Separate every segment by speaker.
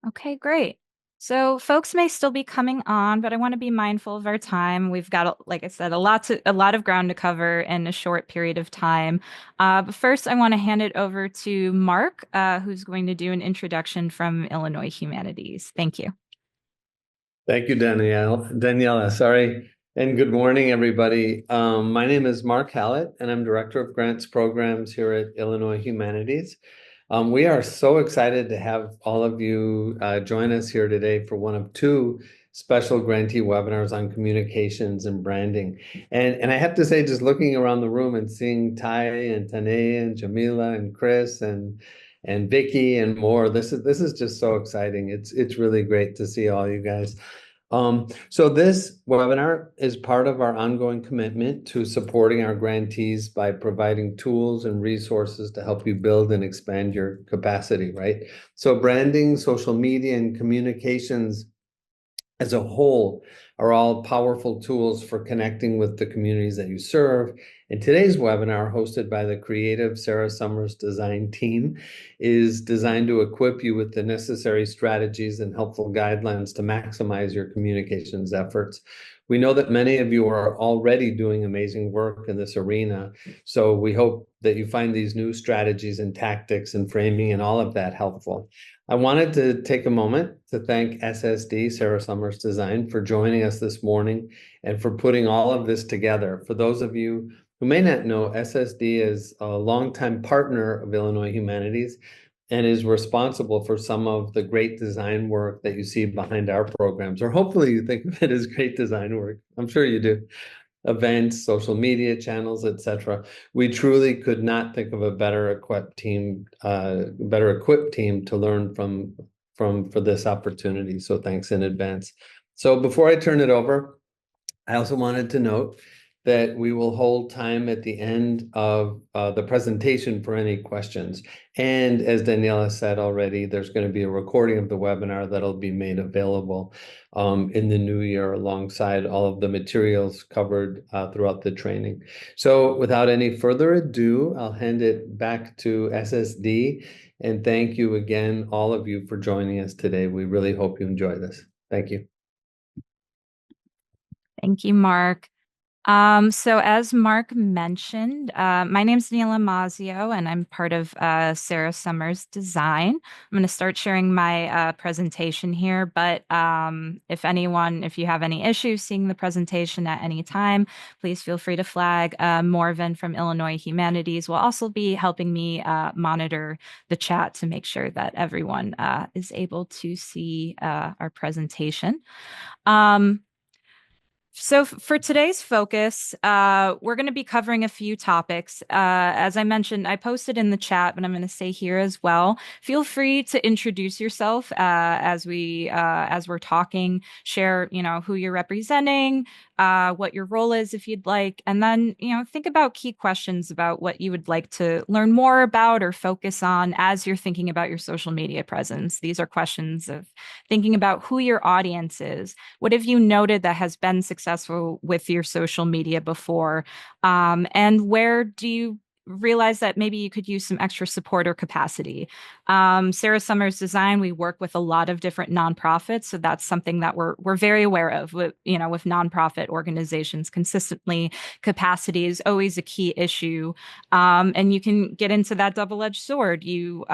Speaker 1: Okay, great. So folks may still be coming on, but I want to be mindful of our time. We've got, like I said, a lot of ground to cover in a short period of time. But first, I want to hand it over to Mark, who's going to do an introduction from Illinois Humanities. Thank you.
Speaker 2: Thank you, Daniela, sorry. And good morning, everybody. My name is Mark Hallett, and I'm Director of Grants Programs here at Illinois Humanities. We are so excited to have all of you join us here today for one of two special grantee webinars on communications and branding. And I have to say, just looking around the room and seeing Ty and Tanae and Jamila and Chris and Vicky and more, this is just so exciting. It's really great to see all you guys. So this webinar is part of our ongoing commitment to supporting our grantees by providing tools and resources to help you build and expand your capacity, right? So branding, social media, and communications as a whole are all powerful tools for connecting with the communities that you serve. And today's webinar, hosted by the creative Sarah Summers design team, is designed to equip you with the necessary strategies and helpful guidelines to maximize your communications efforts. We know that many of you are already doing amazing work in this arena, so we hope that you find these new strategies and tactics and framing and all of that helpful. I wanted to take a moment to thank SSD, Sarah Summers Design, for joining us this morning and for putting all of this together. For those of you who may not know, SSD is a longtime partner of Illinois Humanities and is responsible for some of the great design work that you see behind our programs, or hopefully you think of it as great design work. I'm sure you do. Events, social media channels, etc. We truly could not think of a better equipped team to learn from for this opportunity. So thanks in advance. So before I turn it over, I also wanted to note that we will hold time at the end of the presentation for any questions. And as Daniela said already, there's going to be a recording of the webinar that'll be made available in the new year alongside all of the materials covered throughout the training. So without any further ado, I'll hand it back to SSD. And thank you again, all of you, for joining us today. We really hope you enjoy this. Thank you.
Speaker 1: Thank you, Mark. So as Mark mentioned, my name's Neela Mazio, and I'm part of Sarah Summers Design. I'm going to start sharing my presentation here, but if you have any issues seeing the presentation at any time, please feel free to flag. Morven from Illinois Humanities will also be helping me monitor the chat to make sure that everyone is able to see our presentation. So for today's focus, we're going to be covering a few topics. As I mentioned, I posted in the chat, but I'm going to say here as well. Feel free to introduce yourself as we're talking. Share, who you're representing, what your role is if you'd like, and then think about key questions about what you would like to learn more about or focus on as you're thinking about your social media presence. These are questions of thinking about who your audience is. What have you noted that has been successful with your social media before? And where do you realize that maybe you could use some extra support or capacity? Sarah Summers Design, we work with a lot of different nonprofits, so that's something that we're very aware of. With nonprofit organizations, consistently capacity is always a key issue, and you can get into that double-edged sword. You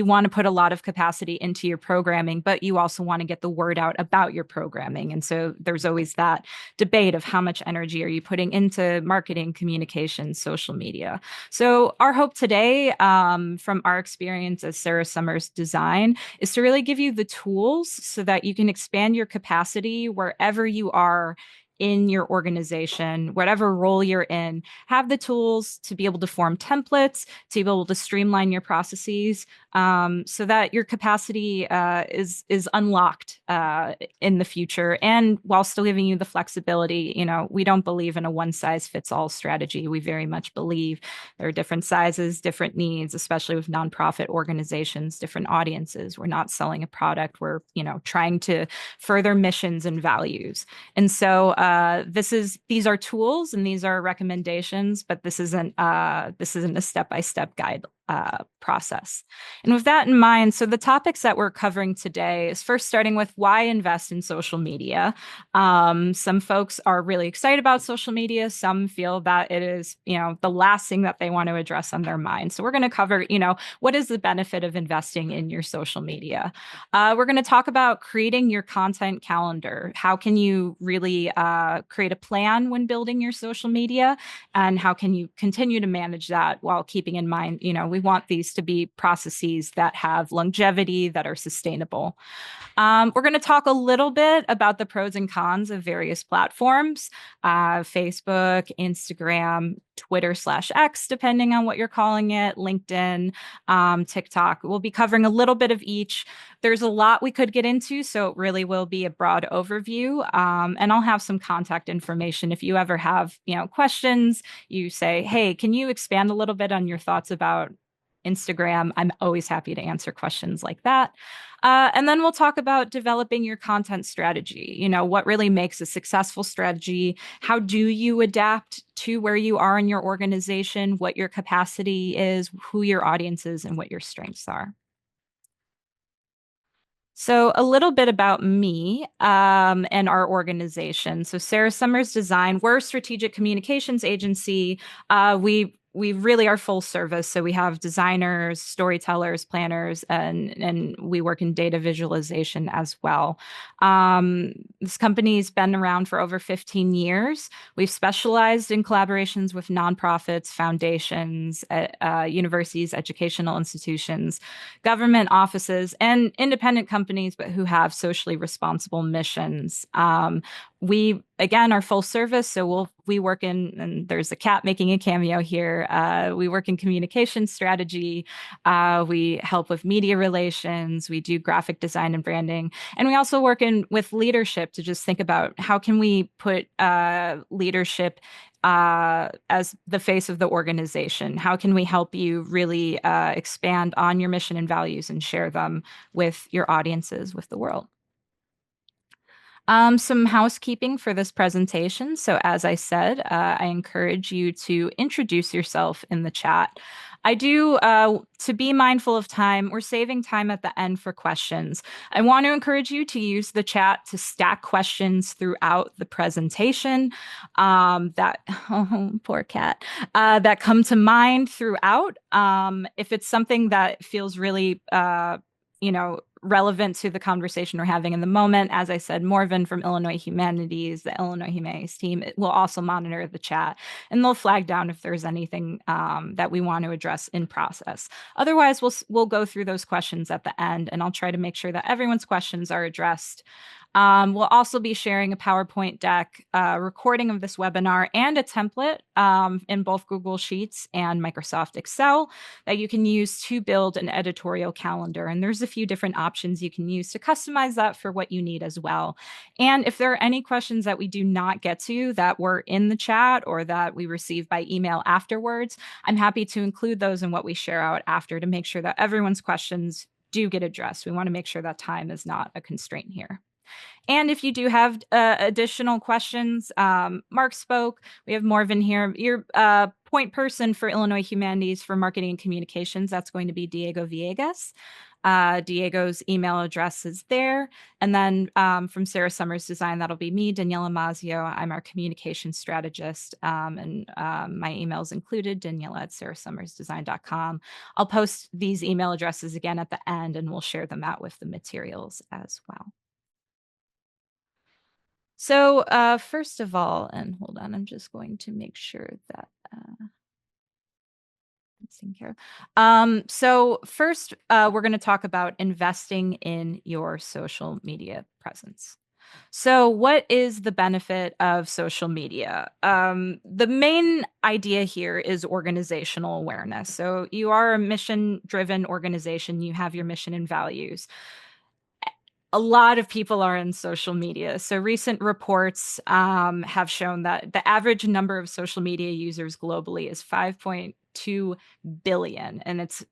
Speaker 1: want to put a lot of capacity into your programming, but you also want to get the word out about your programming. And so there's always that debate of how much energy are you putting into marketing, communication, social media. So our hope today, from our experience as Sarah Summers Design, is to really give you the tools so that you can expand your capacity wherever you are in your organization, whatever role you're in. Have the tools to be able to form templates, to be able to streamline your processes, so that your capacity is unlocked in the future, and while still giving you the flexibility. We don't believe in a one size fits all strategy. We very much believe there are different sizes, different needs, especially with nonprofit organizations, different audiences. We're not selling a product. We're trying to further missions and values. And so these are tools and these are recommendations, but this isn't a step-by-step guide process. And with that in mind, so the topics that we're covering today is first starting with why invest in social media. Some folks are really excited about social media. Some feel that it is, the last thing that they want to address on their mind. So we're going to cover, what is the benefit of investing in your social media? We're going to talk about creating your content calendar. How can you really create a plan when building your social media? And how can you continue to manage that while keeping in mind, we want these to be processes that have longevity, that are sustainable. We're going to talk a little bit about the pros and cons of various platforms, Facebook, Instagram, Twitter/X, depending on what you're calling it, LinkedIn, TikTok. We'll be covering a little bit of each. There's a lot we could get into, so it really will be a broad overview. And I'll have some contact information. If you ever have, questions, you say, hey, can you expand a little bit on your thoughts about Instagram? I'm always happy to answer questions like that. And then we'll talk about developing your content strategy. What really makes a successful strategy? How do you adapt to where you are in your organization, what your capacity is, who your audience is, and what your strengths are. So a little bit about me and our organization. So Sarah Summers Design, we're a strategic communications agency. We really are full service. So we have designers, storytellers, planners, and we work in data visualization as well. This company's been around for over 15 years. We've specialized in collaborations with nonprofits, foundations, universities, educational institutions, government offices, and independent companies, but who have socially responsible missions. We, again, are full service. So we work in, and there's a cat making a cameo here. We work in communication strategy. We help with media relations. We do graphic design and branding. And we also work with leadership to just think about how can we put leadership as the face of the organization? How can we help you really expand on your mission and values and share them with your audiences, with the world? Some housekeeping for this presentation. So as I said, I encourage you to introduce yourself in the chat. I do, to be mindful of time, we're saving time at the end for questions. I want to encourage you to use the chat to stack questions throughout the presentation poor cat, that come to mind throughout. If it's something that feels really, relevant to the conversation we're having in the moment. As I said, Morven from Illinois Humanities, the Illinois Humanities team, will also monitor the chat, and they'll flag down if there's anything that we want to address in process. Otherwise, we'll go through those questions at the end, and I'll try to make sure that everyone's questions are addressed. We'll also be sharing a PowerPoint deck, recording of this webinar, and a template in both Google Sheets and Microsoft Excel that you can use to build an editorial calendar. And there's a few different options you can use to customize that for what you need as well. And if there are any questions that we do not get to that were in the chat or that we receive by email afterwards, I'm happy to include those in what we share out after to make sure that everyone's questions do get addressed. We want to make sure that time is not a constraint here. And if you do have additional questions, Mark spoke. We have Morven here. Your point person for Illinois Humanities for Marketing and Communications, that's going to be Diego Villegas. Diego's email address is there. And then from Sarah Summers Design, that'll be me, Daniela Mazio. I'm our communication strategist. And my email is included, Daniela@sarahsummersdesign.com. I'll post these email addresses again at the end, and we'll share them out with the materials as well. So first of all, and hold on, I'm just going to make sure that it's taken care of. So first, we're going to talk about investing in your social media presence. So what is the benefit of social media? The main idea here is organizational awareness. So you are a mission-driven organization. You have your mission and values. A lot of people are in social media. So recent reports have shown that the average number of social media users globally is 5.2 1.2 billion, and it's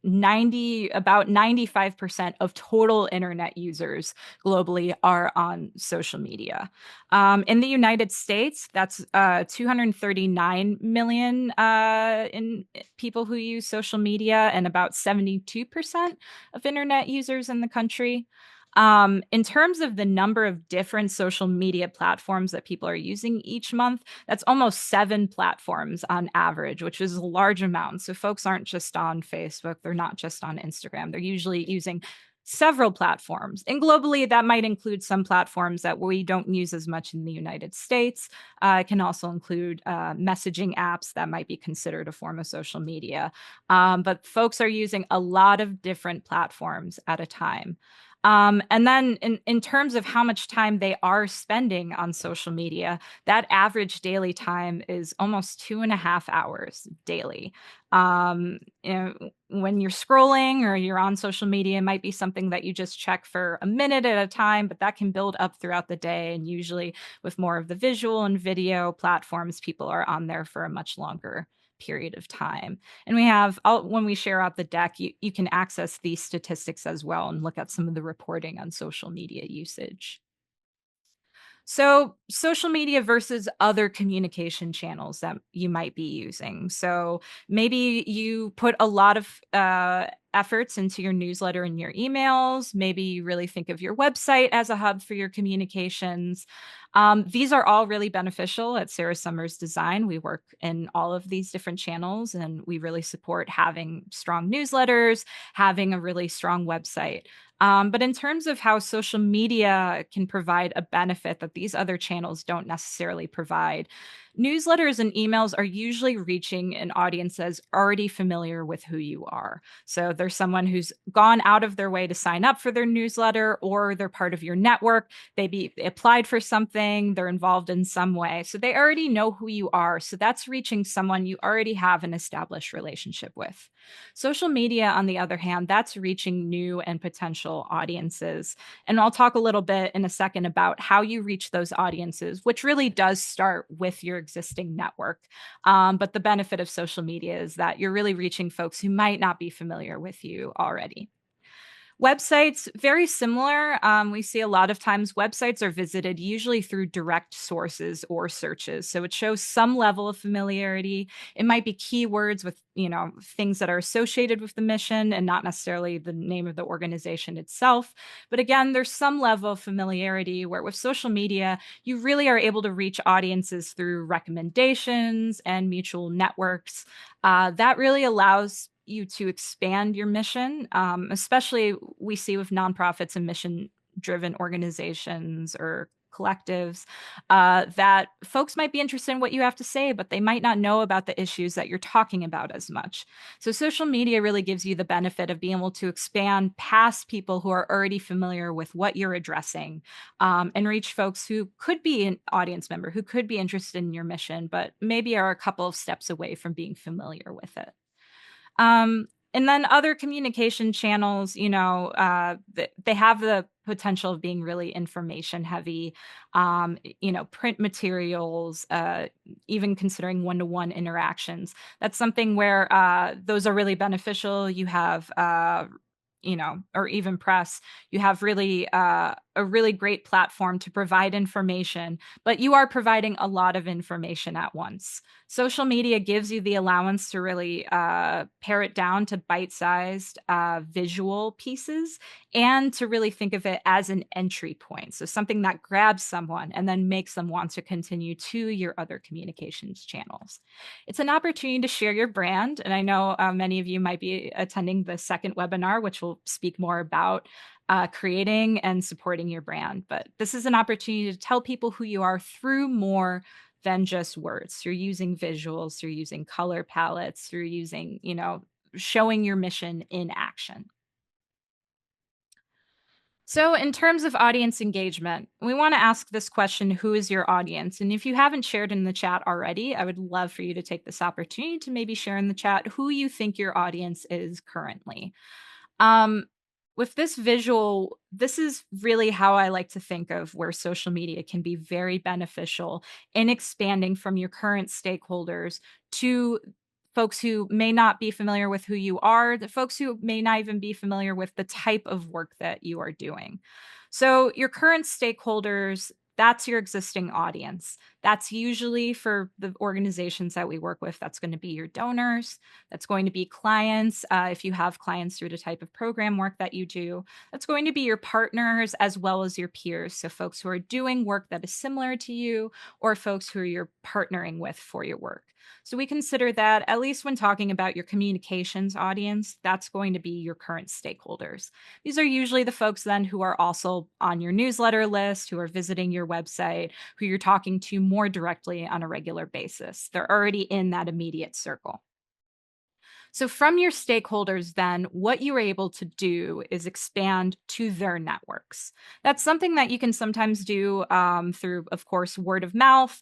Speaker 1: about 95% of total internet users globally are on social media. In the United States, that's 239 million in people who use social media, and about 72% of internet users in the country. In terms of the number of different social media platforms that people are using each month, that's almost 7 platforms on average, which is a large amount. So folks aren't just on Facebook, they're not just on Instagram, they're usually using several platforms. And globally, that might include some platforms that we don't use as much in the United States. It can also include messaging apps that might be considered a form of social media. But folks are using a lot of different platforms at a time. And then in terms of how much time they are spending on social media, that average daily time is almost 2.5 hours daily. You know, when you're scrolling or you're on social media, it might be something that you just check for a minute at a time, but that can build up throughout the day. And usually, with more of the visual and video platforms, people are on there for a much longer period of time. And when we share out the deck, you can access these statistics as well and look at some of the reporting on social media usage. So, social media versus other communication channels that you might be using. So, maybe you put a lot of efforts into your newsletter and your emails. Maybe you really think of your website as a hub for your communications. These are all really beneficial at Sarah Summers Design. We work in all of these different channels, and we really support having strong newsletters, having a really strong website. But in terms of how social media can provide a benefit that these other channels don't necessarily provide, newsletters and emails are usually reaching an audience that's already familiar with who you are. So there's someone who's gone out of their way to sign up for their newsletter, or they're part of your network. They applied for something, they're involved in some way. So they already know who you are. So that's reaching someone you already have an established relationship with. Social media, on the other hand, that's reaching new and potential audiences. And I'll talk a little bit in a second about how you reach those audiences, which really does start with your existing network. But the benefit of social media is that you're really reaching folks who might not be familiar with you already. Websites, very similar. We see a lot of times websites are visited usually through direct sources or searches. So it shows some level of familiarity. It might be keywords with, things that are associated with the mission and not necessarily the name of the organization itself. But again, there's some level of familiarity where with social media, you really are able to reach audiences through recommendations and mutual networks. That really allows you to expand your mission, especially we see with nonprofits and mission driven organizations or collectives, that folks might be interested in what you have to say, but they might not know about the issues that you're talking about as much. So, social media really gives you the benefit of being able to expand past people who are already familiar with what you're addressing, and reach folks who could be an audience member, who could be interested in your mission, but maybe are a couple of steps away from being familiar with it. And then other communication channels, they have the potential of being really information heavy. Print materials, even considering one-to-one interactions. That's something where those are really beneficial. You have or even press, you have really a really great platform to provide information, but you are providing a lot of information at once. Social media gives you the allowance to really pare it down to bite-sized visual pieces, and to really think of it as an entry point. So something that grabs someone and then makes them want to continue to your other communications channels. It's an opportunity to share your brand. And I know many of you might be attending the second webinar, which will speak more about creating and supporting your brand. But this is an opportunity to tell people who you are through more than just words, through using visuals, through using color palettes, through using, showing your mission in action. So, in terms of audience engagement, we want to ask this question: who is your audience? And if you haven't shared in the chat already, I would love for you to take this opportunity to maybe share in the chat who you think your audience is currently. Um, with this visual, this is really how I like to think of where social media can be very beneficial in expanding from your current stakeholders to folks who may not be familiar with who you are, the folks who may not even be familiar with the type of work that you are doing. So, your current stakeholders, that's your existing audience. That's usually for the organizations that we work with, that's going to be your donors, that's going to be clients. If you have clients through the type of program work that you do, that's going to be your partners as well as your peers. So, folks who are doing work that is similar to you or folks who you're partnering with for your work. So we consider that, at least when talking about your communications audience, that's going to be your current stakeholders. These are usually the folks then who are also on your newsletter list, who are visiting your website, who you're talking to more directly on a regular basis. They're already in that immediate circle. So, from your stakeholders, then, what you are able to do is expand to their networks. That's something that you can sometimes do through, of course, word of mouth,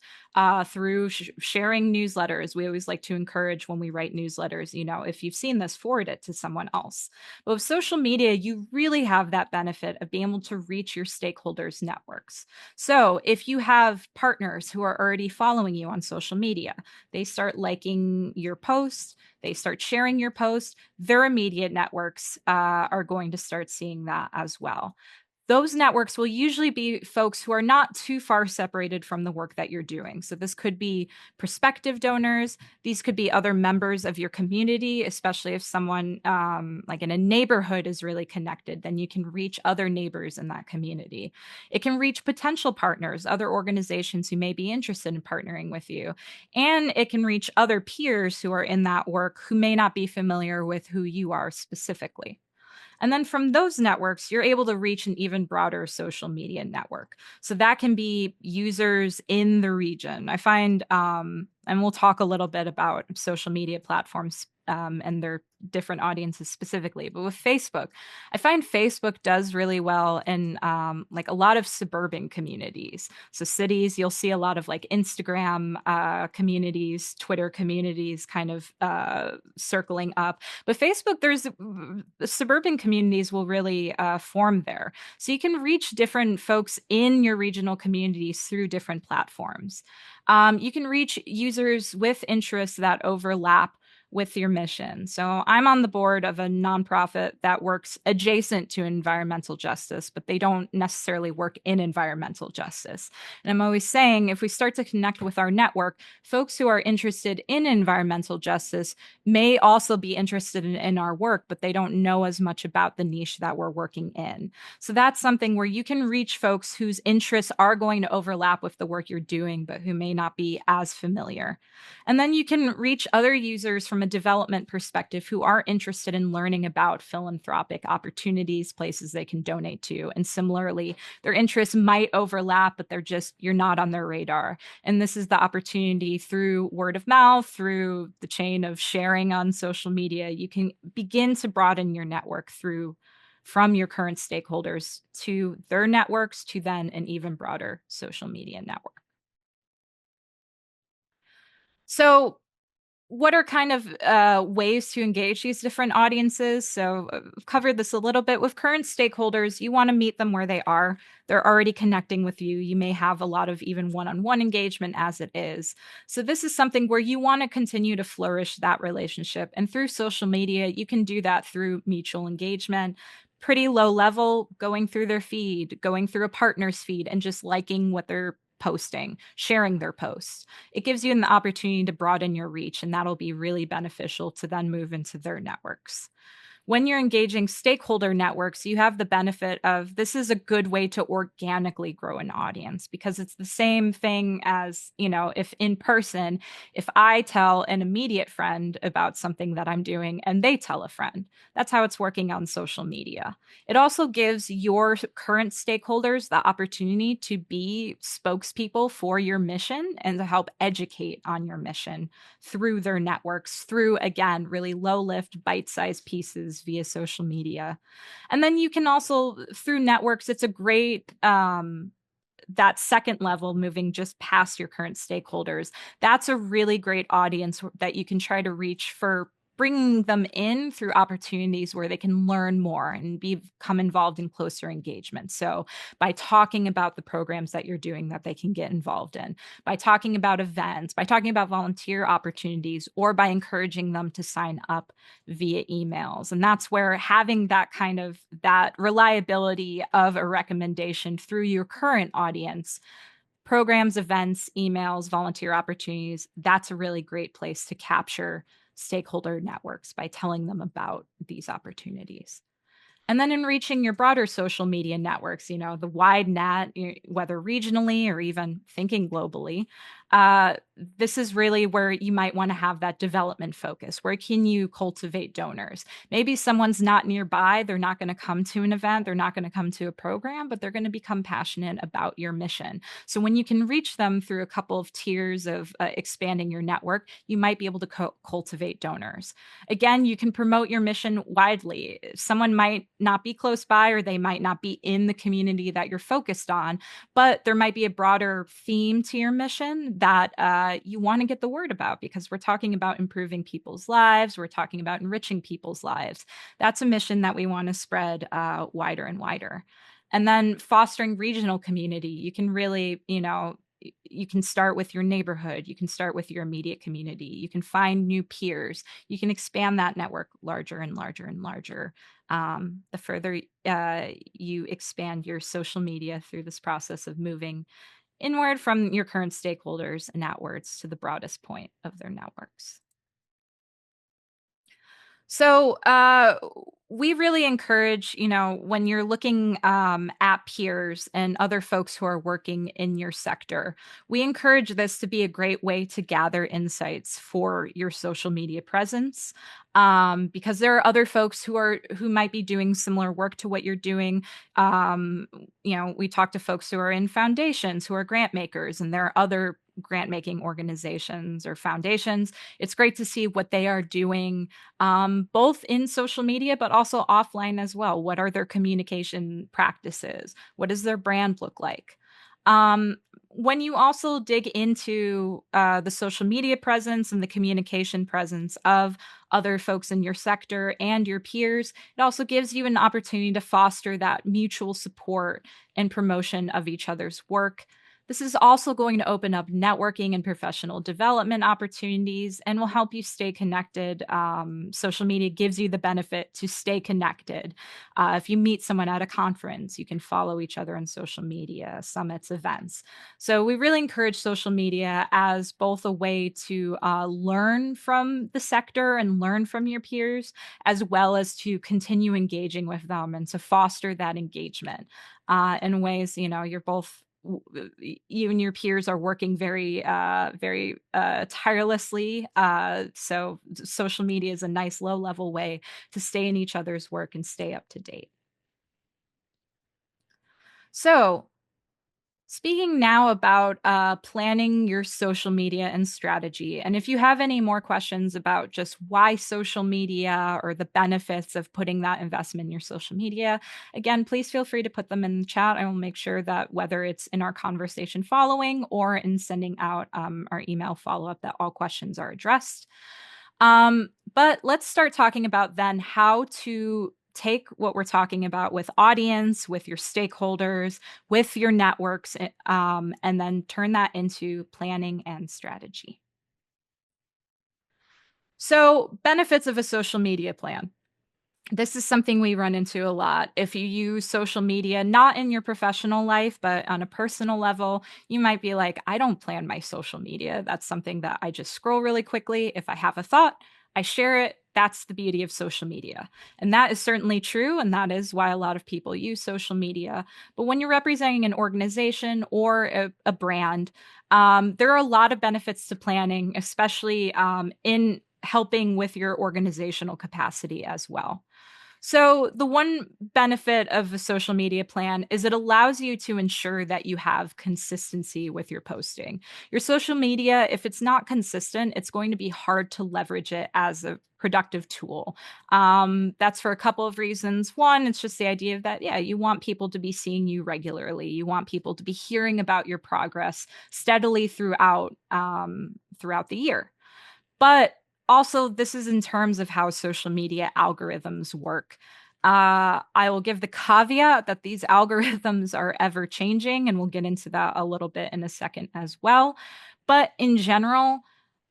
Speaker 1: through sharing newsletters. We always like to encourage when we write newsletters, if you've seen this, forward it to someone else. But with social media, you really have that benefit of being able to reach your stakeholders' networks. So, if you have partners who are already following you on social media, they start liking your posts, they start sharing your post, their immediate networks are going to start seeing that as well. Those networks will usually be folks who are not too far separated from the work that you're doing. So, this could be prospective donors. These could be other members of your community, especially if someone like in a neighborhood is really connected, then you can reach other neighbors in that community. It can reach potential partners, other organizations who may be interested in partnering with you. And it can reach other peers who are in that work who may not be familiar with who you are specifically. And then from those networks, you're able to reach an even broader social media network. So that can be users in the region. I find, and we'll talk a little bit about social media platforms and their different audiences specifically. But with Facebook, I find Facebook does really well in like a lot of suburban communities. So cities, you'll see a lot of like Instagram communities, Twitter communities kind of circling up. But Facebook, there's suburban communities will really form there. So you can reach different folks in your regional communities through different platforms. You can reach users with interests that overlap with your mission. So I'm on the board of a nonprofit that works adjacent to environmental justice, but they don't necessarily work in environmental justice. And I'm always saying if we start to connect with our network, folks who are interested in environmental justice may also be interested in our work, but they don't know as much about the niche that we're working in. So that's something where you can reach folks whose interests are going to overlap with the work you're doing, but who may not be as familiar. And then you can reach other users from a development perspective who are interested in learning about philanthropic opportunities, places they can donate to. And similarly, their interests might overlap, but you're not on their radar. And this is the opportunity through word of mouth, through the chain of sharing on social media. You can begin to broaden your network from your current stakeholders to their networks to then an even broader social media network. So, what are kind of ways to engage these different audiences? So, I've covered this a little bit with current stakeholders. You want to meet them where they are. They're already connecting with you. You may have a lot of even one on one engagement as it is. So, this is something where you want to continue to flourish that relationship. And through social media, you can do that through mutual engagement. Pretty low level, going through their feed, going through a partner's feed, and just liking what they're posting, sharing their posts. It gives you an opportunity to broaden your reach, and that'll be really beneficial to then move into their networks. When you're engaging stakeholder networks, you have the benefit of this is a good way to organically grow an audience because it's the same thing as, if in person, if I tell an immediate friend about something that I'm doing and they tell a friend, that's how it's working on social media. It also gives your current stakeholders the opportunity to be spokespeople for your mission and to help educate on your mission through their networks, through, again, really low lift, bite sized pieces via social media. And then you can also, through networks, it's a great, that second level, moving just past your current stakeholders. That's a really great audience that you can try to reach for bringing them in through opportunities where they can learn more and become involved in closer engagement. So by talking about the programs that you're doing that they can get involved in, by talking about events, by talking about volunteer opportunities, or by encouraging them to sign up via emails. And that's where having that kind of that reliability of a recommendation through your current audience, programs, events, emails, volunteer opportunities, that's a really great place to capture stakeholder networks by telling them about these opportunities. And then in reaching your broader social media networks, the wide net, whether regionally or even thinking globally, this is really where you might want to have that development focus. Where can you cultivate donors? Maybe someone's not nearby. They're not going to come to an event. They're not going to come to a program, but they're going to become passionate about your mission. So when you can reach them through a couple of tiers of expanding your network, you might be able to cultivate donors. Again, you can promote your mission widely. Someone might not be close by, or they might not be in the community that you're focused on, but there might be a broader theme to your mission that you want to get the word about, because we're talking about improving people's lives. We're talking about enriching people's lives. That's a mission that we want to spread wider and wider. And then fostering regional community. You can really, you can start with your neighborhood. You can start with your immediate community. You can find new peers. You can expand that network larger and larger and larger. The further you expand your social media through this process of moving inward from your current stakeholders and outwards to the broadest point of their networks. So we really encourage, when you're looking at peers and other folks who are working in your sector, we encourage this to be a great way to gather insights for your social media presence. Because there are other folks who might be doing similar work to what you're doing. We talk to folks who are in foundations, who are grant makers, and there are other grant making organizations or foundations. It's great to see what they are doing, both in social media, but also offline as well. What are their communication practices? What does their brand look like? When you also dig into the social media presence and the communication presence of other folks in your sector and your peers, it also gives you an opportunity to foster that mutual support and promotion of each other's work. This is also going to open up networking and professional development opportunities and will help you stay connected. Social media gives you the benefit to stay connected. If you meet someone at a conference, you can follow each other on social media, summits, events. So we really encourage social media as both a way to learn from the sector and learn from your peers, as well as to continue engaging with them and to foster that engagement in ways, you're both, you and your peers are working very tirelessly. So social media is a nice low level way to stay in each other's work and stay up to date. So speaking now about planning your social media and strategy, and if you have any more questions about just why social media or the benefits of putting that investment in your social media, again, please feel free to put them in the chat. I will make sure that whether it's in our conversation following or in sending out our email follow-up, that all questions are addressed. But let's start talking about then how to take what we're talking about with audience, with your stakeholders, with your networks, and then turn that into planning and strategy. So, benefits of a social media plan. This is something we run into a lot. If you use social media, not in your professional life, but on a personal level, you might be like, I don't plan my social media. That's something that I just scroll really quickly. If I have a thought, I share it. That's the beauty of social media. And that is certainly true. And that is why a lot of people use social media. But when you're representing an organization or a brand, there are a lot of benefits to planning, especially in helping with your organizational capacity as well. So, the one benefit of a social media plan is it allows you to ensure that you have consistency with your posting. Your social media, if it's not consistent, it's going to be hard to leverage it as a productive tool. That's for a couple of reasons. One, it's just the idea of that, yeah, you want people to be seeing you regularly. You want people to be hearing about your progress steadily throughout the year. But Also, this is in terms of how social media algorithms work. I will give the caveat that these algorithms are ever changing, and we'll get into that a little bit in a second as well. But in general,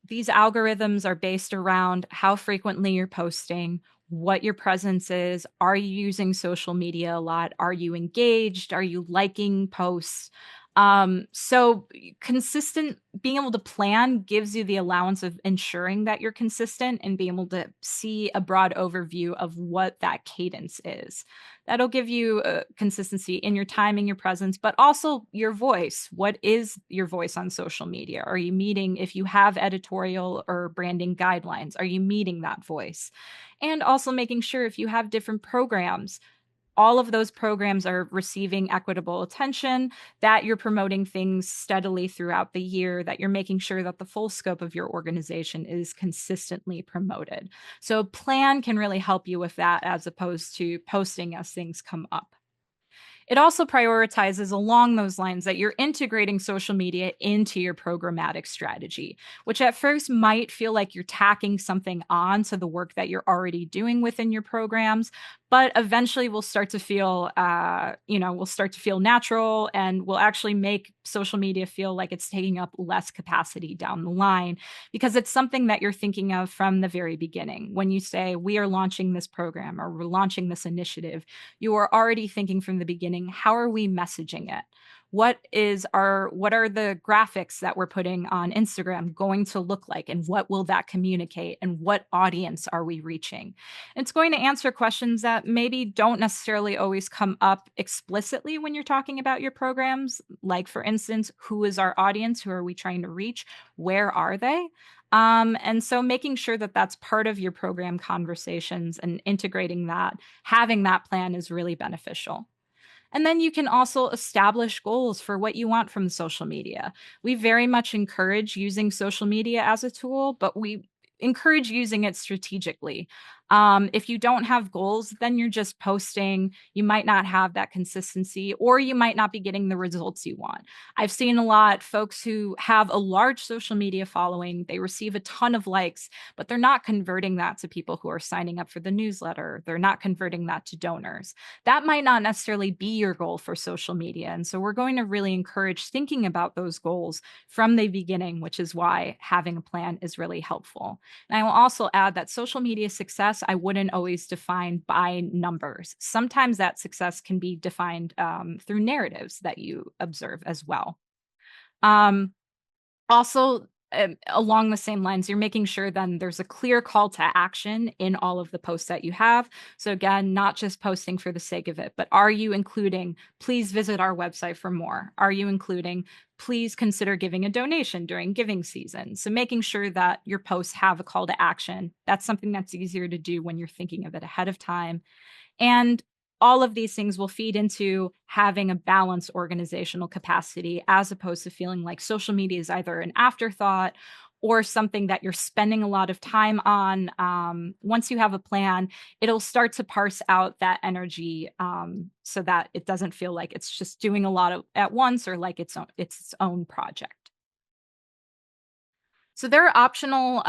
Speaker 1: these algorithms are based around how frequently you're posting, what your presence is. Are you using social media a lot? Are you engaged? Are you liking posts? So consistent being able to plan gives you the allowance of ensuring that you're consistent and being able to see a broad overview of what that cadence is. That'll give you consistency in your timing, your presence, but also your voice. What is your voice on social media? Are you meeting, if you have editorial or branding guidelines, are you meeting that voice? And also making sure if you have different programs, all of those programs are receiving equitable attention, that you're promoting things steadily throughout the year, that you're making sure that the full scope of your organization is consistently promoted. So, plan can really help you with that as opposed to posting as things come up. It also prioritizes along those lines that you're integrating social media into your programmatic strategy, which at first might feel like you're tacking something on to the work that you're already doing within your programs, but eventually will start to feel, will start to feel natural and will actually make social media feel like it's taking up less capacity down the line because it's something that you're thinking of from the very beginning. When you say, we are launching this program or we're launching this initiative, you are already thinking from the beginning, how are we messaging it? What are the graphics that we're putting on Instagram going to look like, and what will that communicate, and what audience are we reaching? It's going to answer questions that maybe don't necessarily always come up explicitly when you're talking about your programs, like for instance, who is our audience? Who are we trying to reach? Where are they? And so making sure that that's part of your program conversations and integrating that, having that plan is really beneficial. And then you can also establish goals for what you want from social media. We very much encourage using social media as a tool, but we encourage using it strategically. If you don't have goals, then you're just posting. You might not have that consistency, or you might not be getting the results you want. I've seen a lot folks who have a large social media following, they receive a ton of likes, but they're not converting that to people who are signing up for the newsletter. They're not converting that to donors. That might not necessarily be your goal for social media. And so we're going to really encourage thinking about those goals from the beginning, which is why having a plan is really helpful. And I will also add that social media success, I wouldn't always define by numbers. Sometimes that success can be defined through narratives that you observe as well. Um, Also, along the same lines, you're making sure then there's a clear call to action in all of the posts that you have. So again, not just posting for the sake of it, but are you including, please visit our website for more? Are you including, please consider giving a donation during giving season? So making sure that your posts have a call to action. That's something that's easier to do when you're thinking of it ahead of time. And all of these things will feed into having a balanced organizational capacity as opposed to feeling like social media is either an afterthought or something that you're spending a lot of time on. Once you have a plan, it'll start to parse out that energy so that it doesn't feel like it's just doing a lot at once or like it's its own project. So there are optional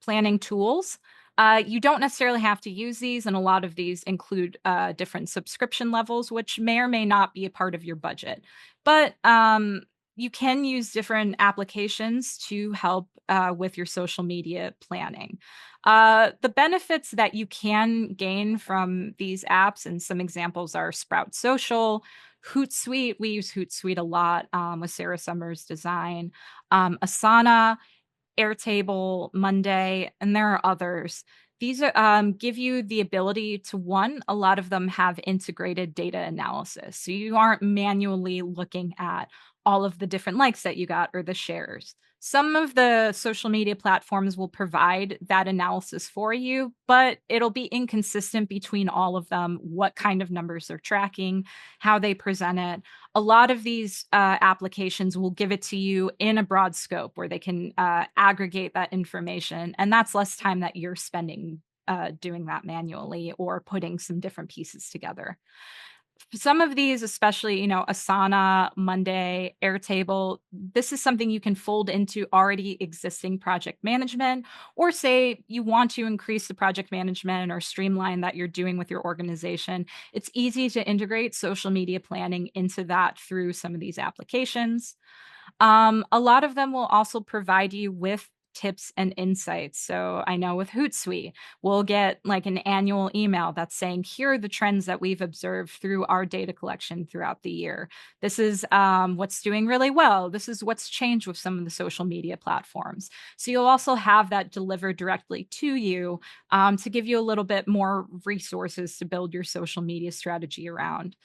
Speaker 1: planning tools. You don't necessarily have to use these, and a lot of these include different subscription levels, which may or may not be a part of your budget. But you can use different applications to help with your social media planning. The benefits that you can gain from these apps, and some examples are Sprout Social, Hootsuite. We use Hootsuite a lot with Sarah Summers Design, Asana, Airtable, Monday, and there are others. These are, give you the ability to, one, a lot of them have integrated data analysis. So you aren't manually looking at all of the different likes that you got or the shares. Some of the social media platforms will provide that analysis for you, but it'll be inconsistent between all of them, what kind of numbers they're tracking, how they present it. A lot of these applications will give it to you in a broad scope where they can aggregate that information, and that's less time that you're spending doing that manually or putting some different pieces together. some of these, especially, Asana, Monday, Airtable, this is something you can fold into already existing project management, or say you want to increase the project management or streamline that you're doing with your organization. It's easy to integrate social media planning into that through some of these applications. A lot of them will also provide you with tips and insights. So I know with Hootsuite, we'll get like an annual email that's saying, here are the trends that we've observed through our data collection throughout the year. This is what's doing really well. This is what's changed with some of the social media platforms. So you'll also have that delivered directly to you to give you a little bit more resources to build your social media strategy around.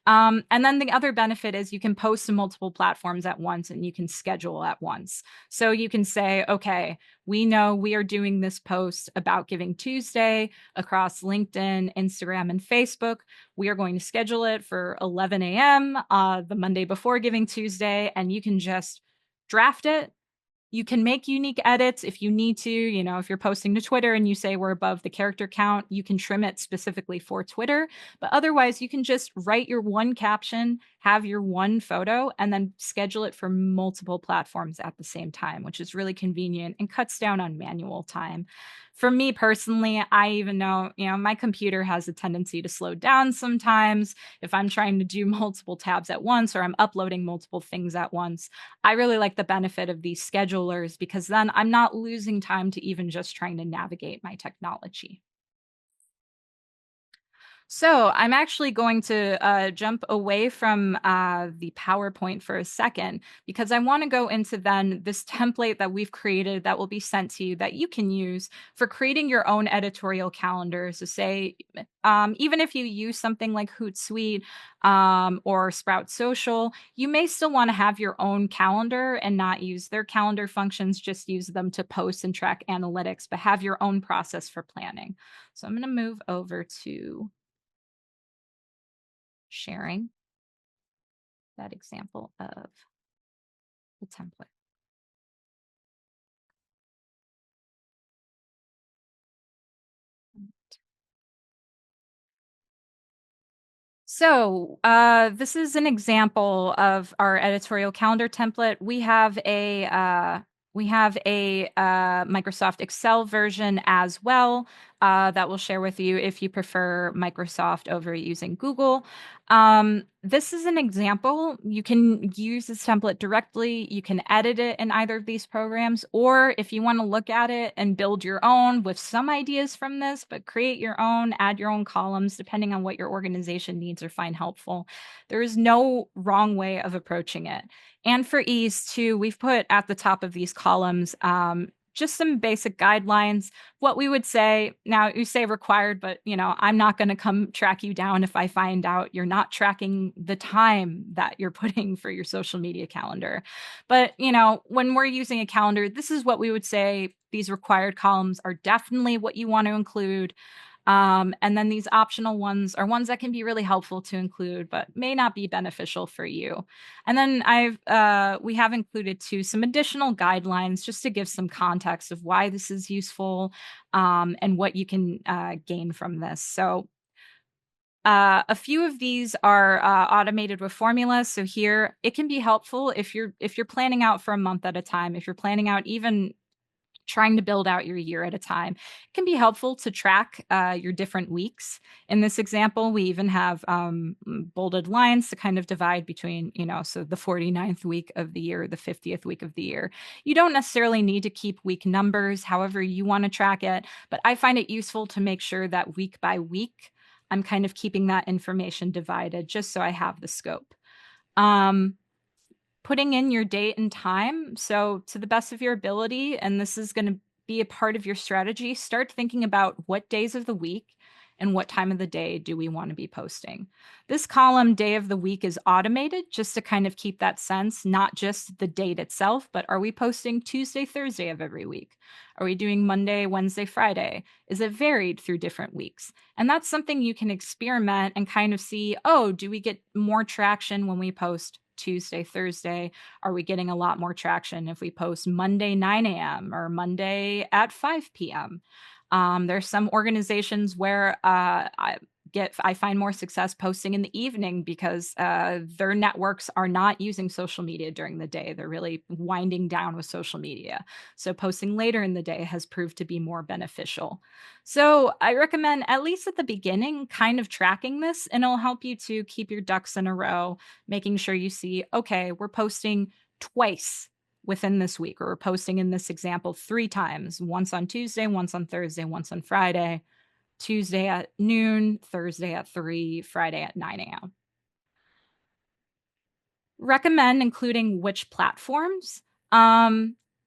Speaker 1: And then the other benefit is you can post to multiple platforms at once and you can schedule at once. So you can say, okay, we know we are doing this post about Giving Tuesday across LinkedIn, Instagram, and Facebook. We are going to schedule it for 11 a.m. The Monday before Giving Tuesday, and you can just draft it. You can make unique edits if you need to. If you're posting to Twitter and you say we're above the character count, you can trim it specifically for Twitter. But otherwise, you can just write your one caption, have your one photo, and then schedule it for multiple platforms at the same time, which is really convenient and cuts down on manual time. For me personally, I even know, my computer has a tendency to slow down sometimes if I'm trying to do multiple tabs at once or I'm uploading multiple things at once. I really like the benefit of these schedulers because then I'm not losing time to even just trying to navigate my technology. So I'm actually going to jump away from the PowerPoint for a second because I want to go into then this template that we've created that will be sent to you that you can use for creating your own editorial calendar. So say, even if you use something like Hootsuite or Sprout Social, you may still want to have your own calendar and not use their calendar functions, just use them to post and track analytics, but have your own process for planning. So I'm going to move over to sharing that example of the template. So this is an example of our editorial calendar template. We have a Microsoft Excel version as well that we'll share with you if you prefer Microsoft over using Google. This is an example. You can use this template directly. You can edit it in either of these programs, or if you want to look at it and build your own with some ideas from this, but create your own, add your own columns, depending on what your organization needs or find helpful. There is no wrong way of approaching it. And for ease too, we've put at the top of these columns just some basic guidelines. What we would say now, you say required, but I'm not going to come track you down if I find out you're not tracking the time that you're putting for your social media calendar. But when we're using a calendar, this is what we would say. These required columns are definitely what you want to include. And then these optional ones are ones that can be really helpful to include, but may not be beneficial for you. And then we have included too some additional guidelines just to give some context of why this is useful and what you can gain from this. So a few of these are automated with formulas. So here it can be helpful if you're planning out for a month at a time, if you're planning out even trying to build out your year at a time. It can be helpful to track your different weeks. In this example, we even have bolded lines to kind of divide between, so the 49th week of the year, the 50th week of the year. You don't necessarily need to keep week numbers, however you want to track it, but I find it useful to make sure that week by week, I'm kind of keeping that information divided just so I have the scope. Putting in your date and time. So, to the best of your ability, and this is going to be a part of your strategy, start thinking about what days of the week and what time of the day do we want to be posting. This column, day of the week, is automated just to kind of keep that sense, not just the date itself, but are we posting Tuesday, Thursday of every week? Are we doing Monday, Wednesday, Friday? Is it varied through different weeks? And that's something you can experiment and kind of see, oh, do we get more traction when we post Tuesday, Thursday? Are we getting a lot more traction if we post Monday 9 a.m. or Monday at 5 p.m.? There's some organizations where I find more success posting in the evening because their networks are not using social media during the day. They're really winding down with social media. So posting later in the day has proved to be more beneficial. So I recommend, at least at the beginning, kind of tracking this, and it'll help you to keep your ducks in a row, making sure you see, okay, we're posting twice within this week, or we're posting in this example 3 times, once on Tuesday, once on Thursday, once on Friday, Tuesday at noon, Thursday at 3, Friday at 9 a.m. Recommend including which platforms.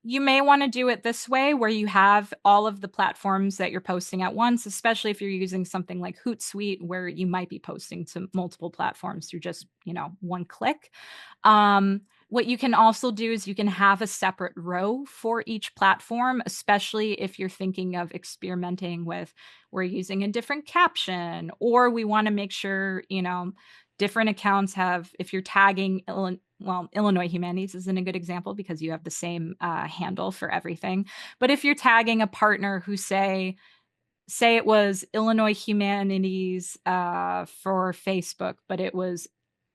Speaker 1: You may want to do it this way where you have all of the platforms that you're posting at once, especially if you're using something like Hootsuite, where you might be posting to multiple platforms through just, one click. What you can also do is you can have a separate row for each platform, especially if you're thinking of experimenting with, we're using a different caption, or we want to make sure, different accounts have, if you're tagging, Illinois Humanities isn't a good example because you have the same handle for everything. But if you're tagging a partner who say it was Illinois Humanities for Facebook, but it was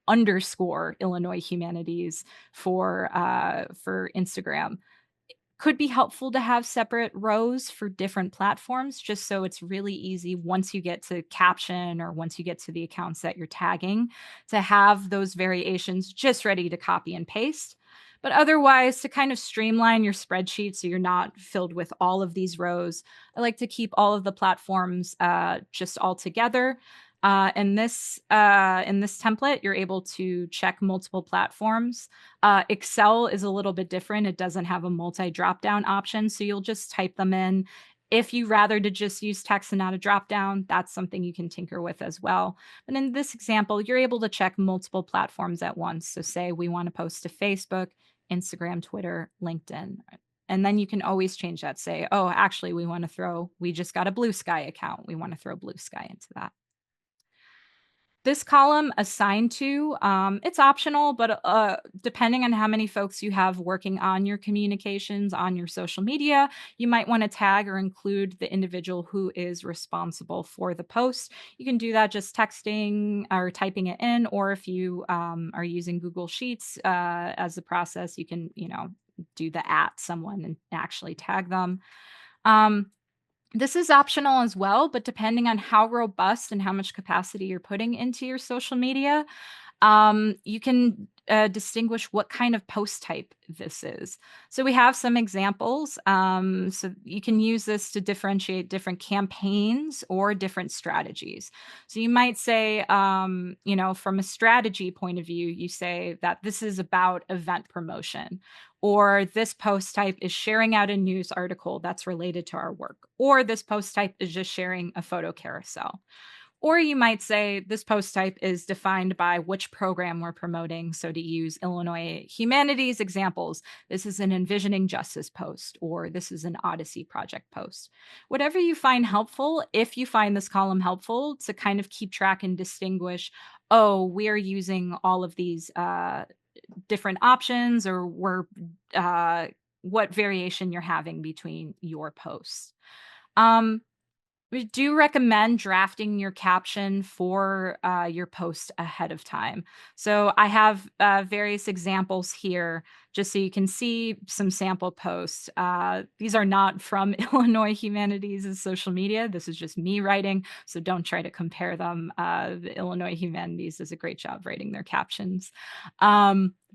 Speaker 1: underscore Illinois Humanities for Instagram, could be helpful to have separate rows for different platforms, just so it's really easy once you get to caption or once you get to the accounts that you're tagging, to have those variations just ready to copy and paste. But otherwise, to kind of streamline your spreadsheet so you're not filled with all of these rows, I like to keep all of the platforms just all together. In this template, you're able to check multiple platforms. Excel is a little bit different. It doesn't have a multi drop-down option, so you'll just type them in. If you rather to just use text and not a drop-down, that's something you can tinker with as well. But in this example, you're able to check multiple platforms at once. So say we want to post to Facebook, Instagram, Twitter, LinkedIn. And then you can always change that. Say, oh, actually, we just got a Blue Sky account. We want to throw Blue Sky into that. This column assigned to, it's optional, but depending on how many folks you have working on your communications on your social media, you might want to tag or include the individual who is responsible for the post. You can do that just texting or typing it in, or if you are using Google Sheets as the process, you can, do the at someone and actually tag them. This is optional as well, but depending on how robust and how much capacity you're putting into your social media, you can distinguish what kind of post type this is. So we have some examples. So you can use this to differentiate different campaigns or different strategies. So you might say, from a strategy point of view, you say that this is about event promotion, or this post type is sharing out a news article that's related to our work, or this post type is just sharing a photo carousel. Or you might say this post type is defined by which program we're promoting. So to use Illinois Humanities examples, this is an Envisioning Justice post, or this is an Odyssey Project post. Whatever you find helpful, if you find this column helpful to kind of keep track and distinguish, oh, we are using all of these different options, or what variation you're having between your posts. We do recommend drafting your caption for your post ahead of time. So I have various examples here just so you can see some sample posts. These are not from Illinois Humanities' social media. This is just me writing, so don't try to compare them. The Illinois Humanities does a great job writing their captions.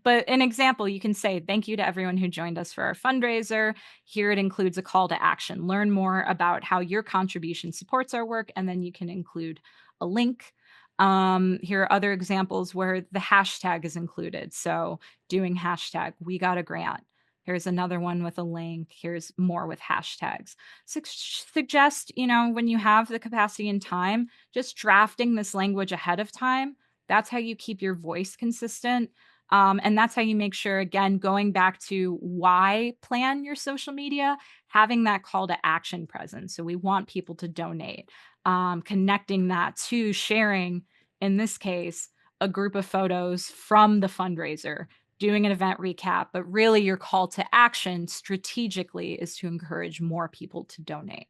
Speaker 1: But an example, you can say, thank you to everyone who joined us for our fundraiser. Here it includes a call to action. Learn more about how your contribution supports our work, and then you can include a link. Here are other examples where the hashtag is included. So doing hashtag, we got a grant. Here's another one with a link. Here's more with hashtags. Suggest, when you have the capacity and time, just drafting this language ahead of time. That's how you keep your voice consistent. And that's how you make sure, again, going back to why plan your social media, having that call to action present. So we want people to donate, connecting that to sharing, in this case, a group of photos from the fundraiser, doing an event recap, but really your call to action strategically is to encourage more people to donate.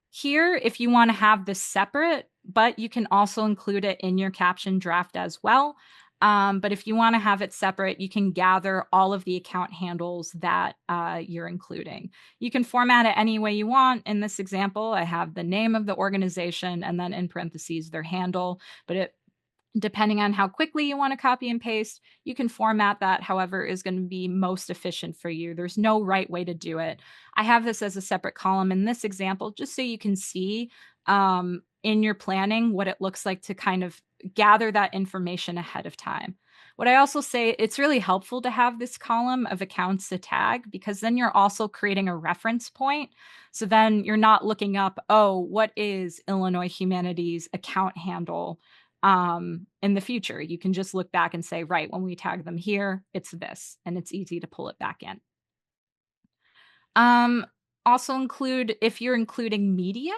Speaker 1: Here, if you want to have this separate, but you can also include it in your caption draft as well. But if you want to have it separate, you can gather all of the account handles that you're including. You can format it any way you want. In this example, I have the name of the organization and then in parentheses their handle, but depending on how quickly you want to copy and paste, you can format that however is going to be most efficient for you. There's no right way to do it. I have this as a separate column in this example, just so you can see in your planning what it looks like to kind of gather that information ahead of time. What I also say, it's really helpful to have this column of accounts to tag, because then you're also creating a reference point. So then you're not looking up, oh, what is Illinois Humanities account handle in the future? You can just look back and say, right, when we tag them here, it's this, and it's easy to pull it back in. Um, Also include, if you're including media,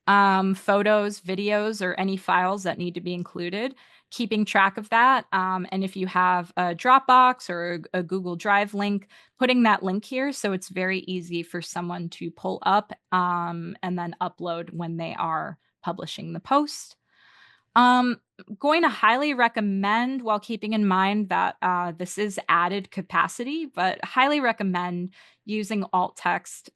Speaker 1: photos, videos, or any files that need to be included, keeping track of that. And if you have a Dropbox or a Google Drive link, putting that link here so it's very easy for someone to pull up and then upload when they are publishing the post. Um, Going to highly recommend, while keeping in mind that this is added capacity, but highly recommend using alt text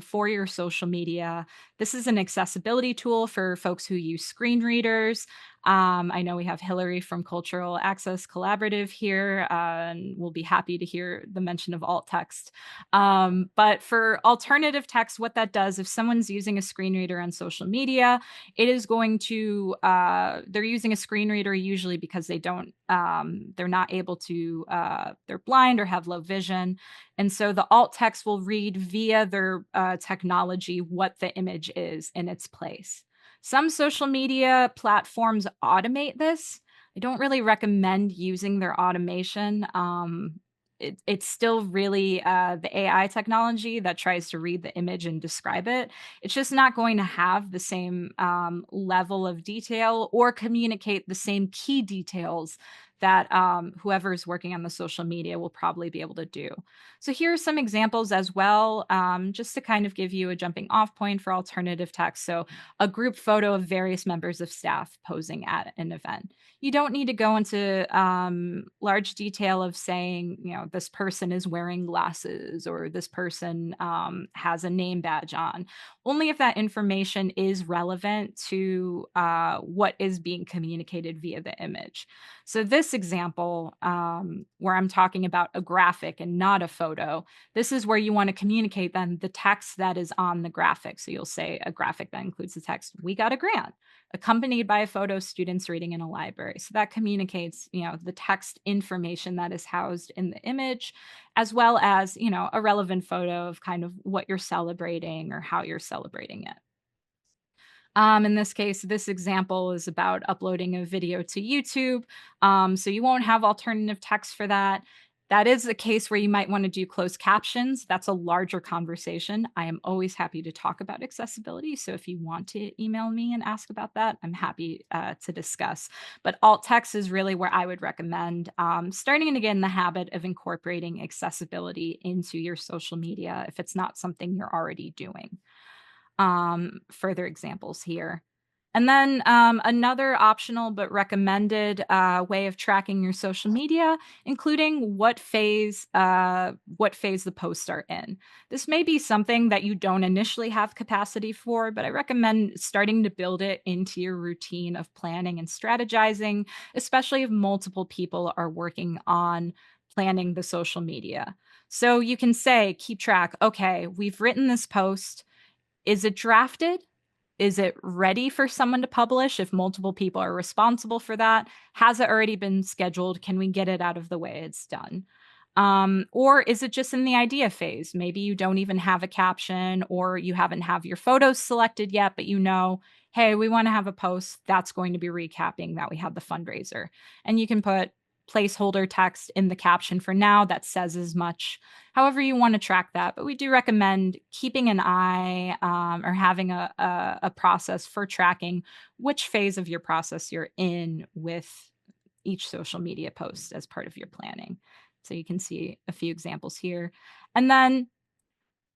Speaker 1: for your social media. This is an accessibility tool for folks who use screen readers. I know we have Hillary from Cultural Access Collaborative here, and we'll be happy to hear the mention of alt text. But for alternative text, what that does, if someone's using a screen reader on social media, it is going to they're using a screen reader usually because they're not able to they're blind or have low vision, and so the alt text will read via their technology what the image is in its place. Some social media platforms automate this. I don't really recommend using their automation. It's still really the AI technology that tries to read the image and describe it. It's just not going to have the same level of detail or communicate the same key details that whoever is working on the social media will probably be able to do. So here are some examples as well, just to kind of give you a jumping off point for alternative text. So a group photo of various members of staff posing at an event. You don't need to go into large detail of saying, this person is wearing glasses or this person has a name badge on, only if that information is relevant to what is being communicated via the image. So this example, where I'm talking about a graphic and not a photo, this is where you want to communicate then the text that is on the graphic. So you'll say a graphic that includes the text, "We got a grant," accompanied by a photo of students reading in a library. So that communicates, the text information that is housed in the image, as well as, a relevant photo of kind of what you're celebrating or how you're celebrating it. In this case, this example is about uploading a video to YouTube. So you won't have alternative text for that. That is a case where you might want to do closed captions. That's a larger conversation. I am always happy to talk about accessibility. So if you want to email me and ask about that, I'm happy to discuss. But alt text is really where I would recommend starting to get in the habit of incorporating accessibility into your social media if it's not something you're already doing. Further examples here. And then another optional but recommended way of tracking your social media, including what phase the posts are in. This may be something that you don't initially have capacity for, but I recommend starting to build it into your routine of planning and strategizing, especially if multiple people are working on planning the social media. So you can say, keep track, okay, we've written this post. Is it drafted? Is it ready for someone to publish if multiple people are responsible for that? Has it already been scheduled? Can we get it out of the way it's done? Or is it just in the idea phase? Maybe you don't even have a caption or you haven't have your photos selected yet, but hey, we want to have a post that's going to be recapping that we had the fundraiser. And you can put placeholder text in the caption for now that says as much, however you want to track that. But we do recommend keeping an eye or having a process for tracking which phase of your process you're in with each social media post as part of your planning. So you can see a few examples here. And then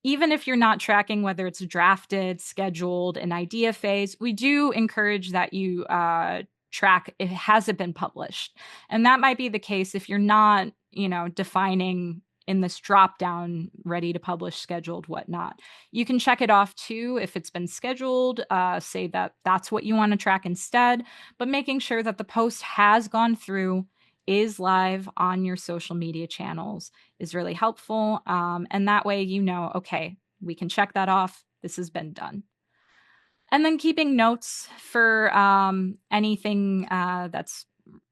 Speaker 1: even if you're not tracking whether it's drafted, scheduled, an idea phase, we do encourage that you track if has it been published. And that might be the case if you're not, defining in this drop down ready to publish, scheduled, whatnot. You can check it off too if it's been scheduled, say that that's what you want to track instead, but making sure that the post has gone through, is live on your social media channels is really helpful. And that way, okay, we can check that off. This has been done. And then keeping notes for anything that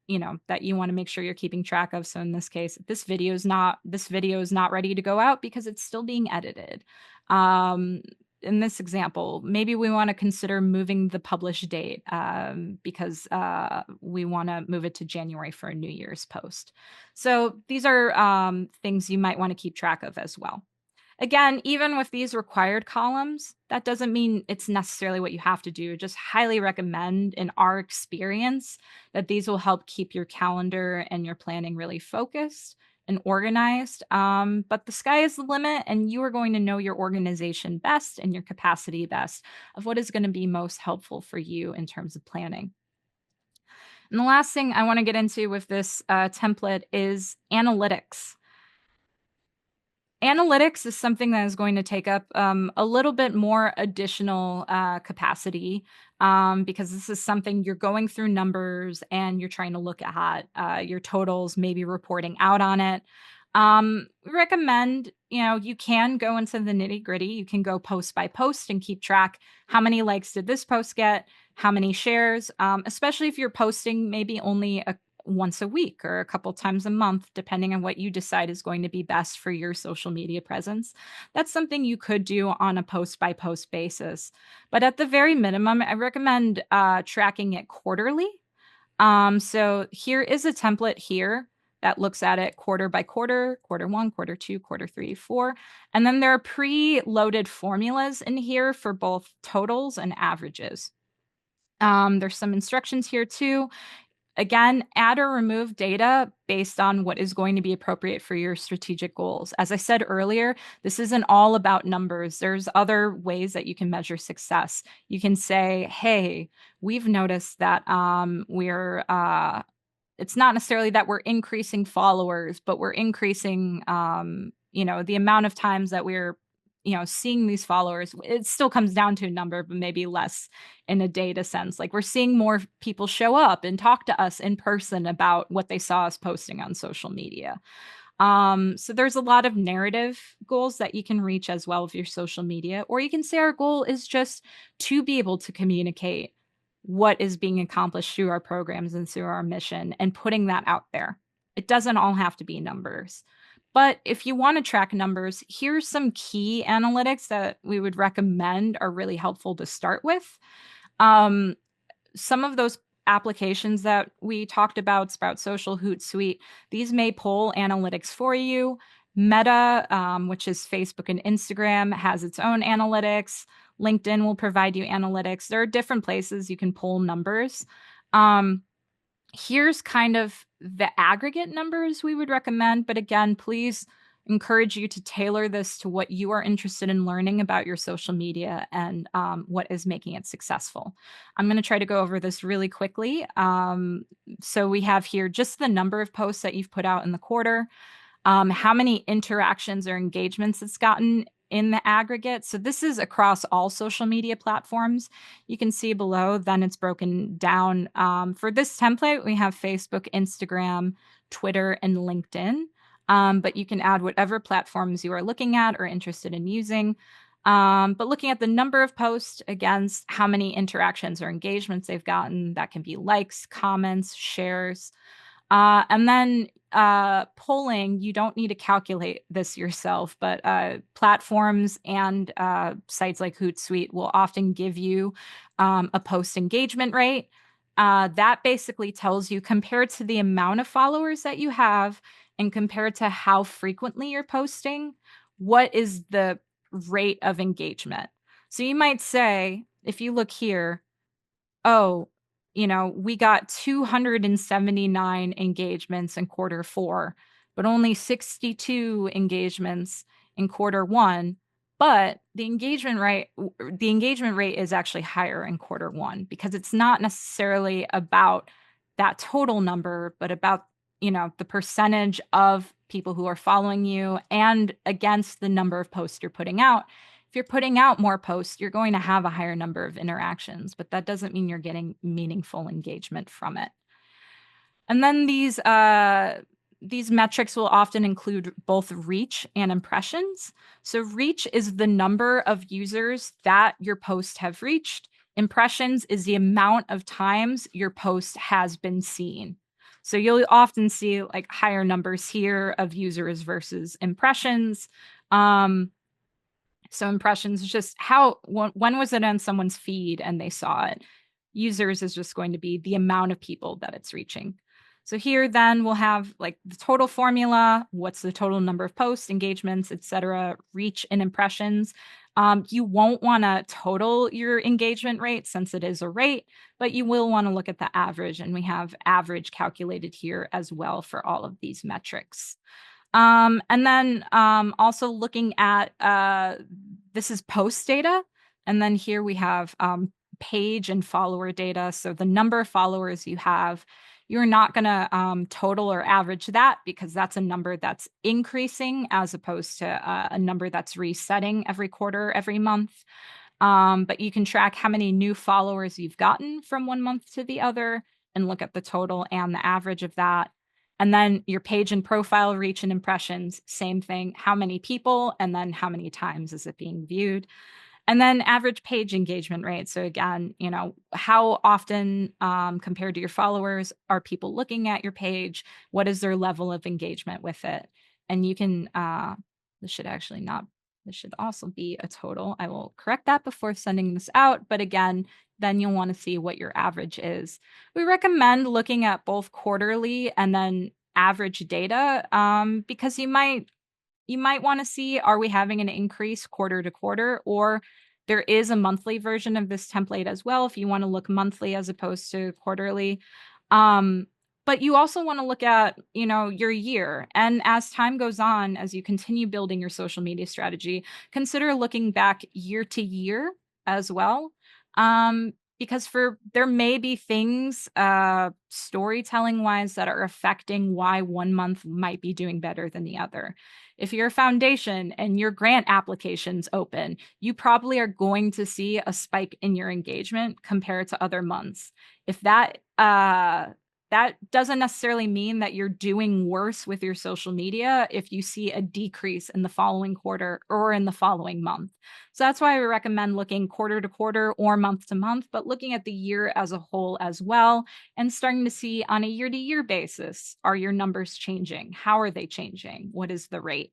Speaker 1: you want to make sure you're keeping track of. So in this case, this video is not ready to go out because it's still being edited. Um, in this example, maybe we want to consider moving the publish date because we want to move it to January for a New Year's post. So these are things you might want to keep track of as well. Again, even with these required columns, that doesn't mean it's necessarily what you have to do. Just highly recommend, in our experience, that these will help keep your calendar and your planning really focused and organized. But the sky is the limit, and you are going to know your organization best and your capacity best of what is going to be most helpful for you in terms of planning. And the last thing I want to get into with this template is analytics. Analytics is something that is going to take up a little bit more additional capacity because this is something you're going through numbers and you're trying to look at your totals, maybe reporting out on it. We recommend, you can go into the nitty gritty. You can go post by post and keep track. How many likes did this post get? How many shares? Especially if you're posting maybe only once a week or a couple times a month, depending on what you decide is going to be best for your social media presence. That's something you could do on a post by post basis. But at the very minimum, I recommend tracking it quarterly. So here is a template here that looks at it quarter by quarter, quarter one, quarter two, quarter three, four. And then there are pre-loaded formulas in here for both totals and averages. There's some instructions here too. Again, add or remove data based on what is going to be appropriate for your strategic goals. As I said earlier, this isn't all about numbers. There's other ways that you can measure success. You can say, hey, we've noticed that it's not necessarily that we're increasing followers, but we're increasing, the amount of times that we're seeing these followers. It still comes down to a number, but maybe less in a data sense. Like we're seeing more people show up and talk to us in person about what they saw us posting on social media. So there's a lot of narrative goals that you can reach as well with your social media, or you can say our goal is just to be able to communicate what is being accomplished through our programs and through our mission and putting that out there. It doesn't all have to be numbers. But if you want to track numbers, here's some key analytics that we would recommend are really helpful to start with. Some of those applications that we talked about, Sprout Social, Hootsuite, these may pull analytics for you. Meta, which is Facebook and Instagram, has its own analytics. LinkedIn will provide you analytics. There are different places you can pull numbers. Here's kind of the aggregate numbers we would recommend. But again, please encourage you to tailor this to what you are interested in learning about your social media and what is making it successful. I'm going to try to go over this really quickly. So we have here just the number of posts that you've put out in the quarter, how many interactions or engagements it's gotten in the aggregate. So this is across all social media platforms. You can see below, then it's broken down. For this template, we have Facebook, Instagram, Twitter, and LinkedIn. But you can add whatever platforms you are looking at or interested in using. But looking at the number of posts against how many interactions or engagements they've gotten, that can be likes, comments, shares. And then polling, you don't need to calculate this yourself, but platforms and sites like Hootsuite will often give you a post engagement rate. That basically tells you, compared to the amount of followers that you have and compared to how frequently you're posting, what is the rate of engagement. So you might say, if you look here, oh, we got 279 engagements in quarter four, but only 62 engagements in quarter one. But the engagement rate is actually higher in quarter one because it's not necessarily about that total number, but about, the percentage of people who are following you and against the number of posts you're putting out. If you're putting out more posts, you're going to have a higher number of interactions, but that doesn't mean you're getting meaningful engagement from it. And then these metrics will often include both reach and impressions. So reach is the number of users that your posts have reached. Impressions is the amount of times your post has been seen. So you'll often see like higher numbers here of users versus impressions. So impressions is just when was it on someone's feed and they saw it. Users is just going to be the amount of people that it's reaching. So here then we'll have like the total formula, what's the total number of posts, engagements, etc., reach and impressions. You won't want to total your engagement rate since it is a rate, but you will want to look at the average, and we have average calculated here as well for all of these metrics. And then also looking at this is post data, and then here we have page and follower data. So the number of followers you have, you're not going to total or average that because that's a number that's increasing as opposed to a number that's resetting every quarter, every month. But you can track how many new followers you've gotten from one month to the other and look at the total and the average of that. And then your page and profile reach and impressions, same thing. How many people and then how many times is it being viewed? And then average page engagement rate. So again, how often compared to your followers are people looking at your page? What is their level of engagement with it? And you can, this should also be a total. I will correct that before sending this out. But again, then you'll want to see what your average is. We recommend looking at both quarterly and then average data because you might want to see, are we having an increase quarter to quarter? Or there is a monthly version of this template as well if you want to look monthly as opposed to quarterly. But you also want to look at, your year. And as time goes on, as you continue building your social media strategy, consider looking back year to year as well. Because there may be things storytelling wise that are affecting why one month might be doing better than the other. If you're a foundation and your grant application's open, you probably are going to see a spike in your engagement compared to other months. If that doesn't necessarily mean that you're doing worse with your social media if you see a decrease in the following quarter or in the following month. So that's why we recommend looking quarter to quarter or month to month, but looking at the year as a whole as well and starting to see on a year-to-year basis, are your numbers changing? How are they changing? What is the rate?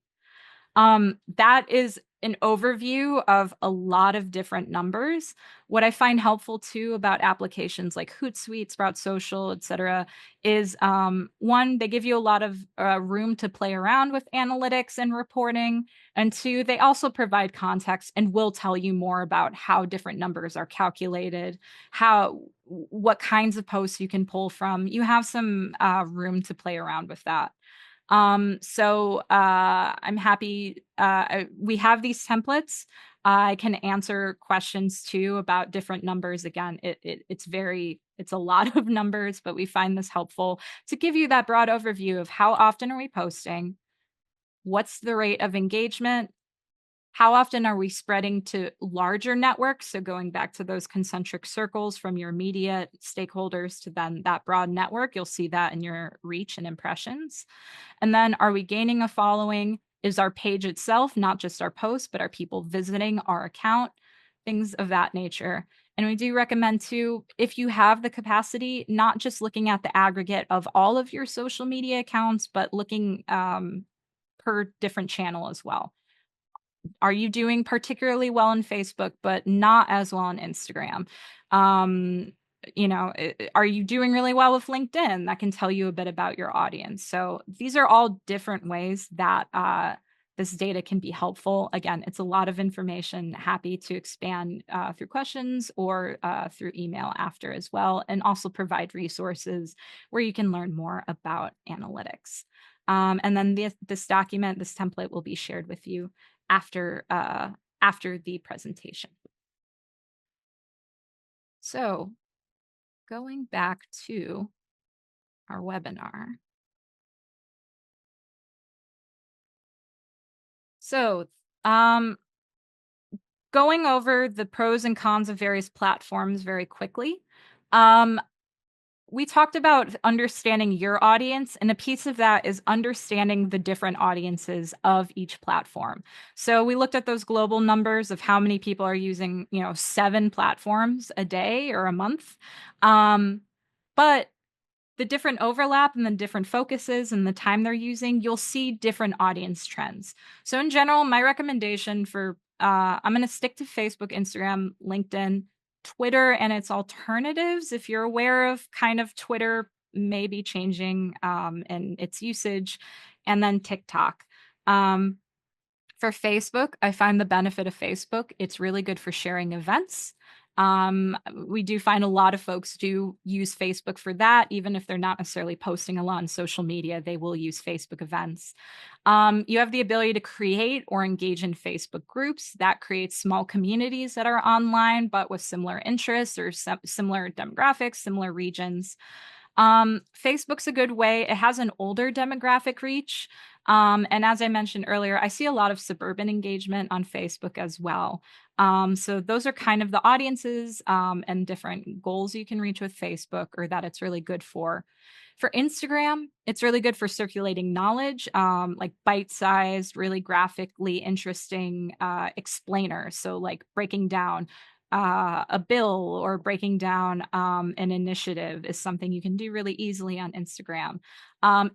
Speaker 1: That is an overview of a lot of different numbers. What I find helpful too about applications like Hootsuite, Sprout Social, etc., is one, they give you a lot of room to play around with analytics and reporting, and two, they also provide context and will tell you more about how different numbers are calculated, what kinds of posts you can pull from. You have some room to play around with that. So I'm happy. We have these templates. I can answer questions too about different numbers. Again, it's a lot of numbers, but we find this helpful to give you that broad overview of how often are we posting, what's the rate of engagement, how often are we spreading to larger networks? So going back to those concentric circles from your immediate stakeholders to then that broad network, you'll see that in your reach and impressions. And then are we gaining a following? Is our page itself, not just our posts, but are people visiting our account? Things of that nature. And we do recommend too, if you have the capacity, not just looking at the aggregate of all of your social media accounts, but looking per different channel as well. Are you doing particularly well on Facebook, but not as well on Instagram? Are you doing really well with LinkedIn? That can tell you a bit about your audience. So these are all different ways that this data can be helpful. Again, it's a lot of information. Happy to expand through questions or through email after as well, and also provide resources where you can learn more about analytics. And then this template will be shared with you after after the presentation. So going back to our webinar. So going over the pros and cons of various platforms very quickly. We talked about understanding your audience, and a piece of that is understanding the different audiences of each platform. So we looked at those global numbers of how many people are using, 7 platforms a day or a month. But the different overlap and the different focuses and the time they're using, you'll see different audience trends. So in general, my recommendation for I'm going to stick to Facebook, Instagram, LinkedIn, Twitter, and its alternatives. If you're aware of kind of Twitter maybe changing in its usage, and then TikTok. For Facebook, I find the benefit of Facebook. It's really good for sharing events. We do find a lot of folks do use Facebook for that, even if they're not necessarily posting a lot on social media, they will use Facebook events. You have the ability to create or engage in Facebook groups that creates small communities that are online, but with similar interests or similar demographics, similar regions. Facebook's a good way. It has an older demographic reach. And as I mentioned earlier, I see a lot of suburban engagement on Facebook as well. So those are kind of the audiences and different goals you can reach with Facebook, or that it's really good for. For Instagram, it's really good for circulating knowledge, like bite-sized, really graphically interesting explainers. So like breaking down a bill or breaking down an initiative is something you can do really easily on Instagram.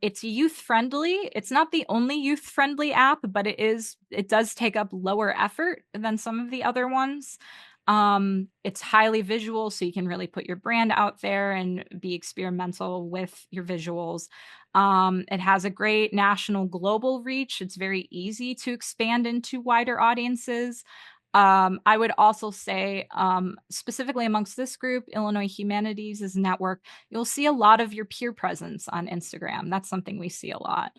Speaker 1: It's youth friendly. It's not the only youth friendly app, but it does take up lower effort than some of the other ones. It's highly visual, so you can really put your brand out there and be experimental with your visuals. It has a great national global reach. It's very easy to expand into wider audiences. I would also say, specifically amongst this group, Illinois Humanities is a network, you'll see a lot of your peer presence on Instagram. That's something we see a lot.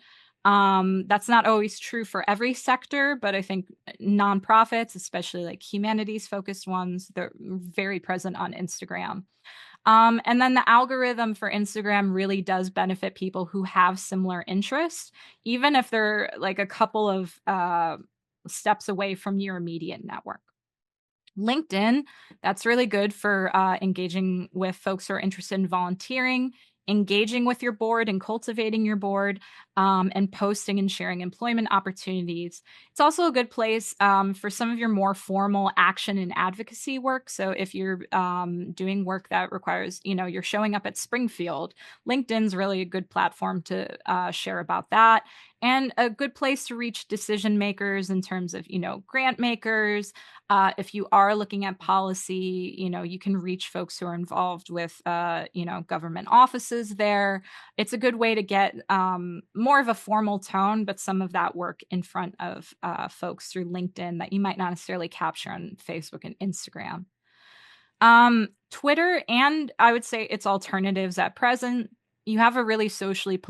Speaker 1: That's not always true for every sector, but I think nonprofits, especially like humanities focused ones, they're very present on Instagram. And then the algorithm for Instagram really does benefit people who have similar interests, even if they're like a couple of steps away from your immediate network. LinkedIn, that's really good for engaging with folks who are interested in volunteering, engaging with your board and cultivating your board, and posting and sharing employment opportunities. It's also a good place for some of your more formal action and advocacy work. So if you're doing work that requires, you're showing up at Springfield, LinkedIn's really a good platform to share about that, and a good place to reach decision makers in terms of, grant makers. If you are looking at policy, you can reach folks who are involved with, government offices there. It's a good way to get more of a formal tone, but some of that work in front of folks through LinkedIn that you might not necessarily capture on Facebook and Instagram. Twitter, and I would say its alternatives at present, you have a really socially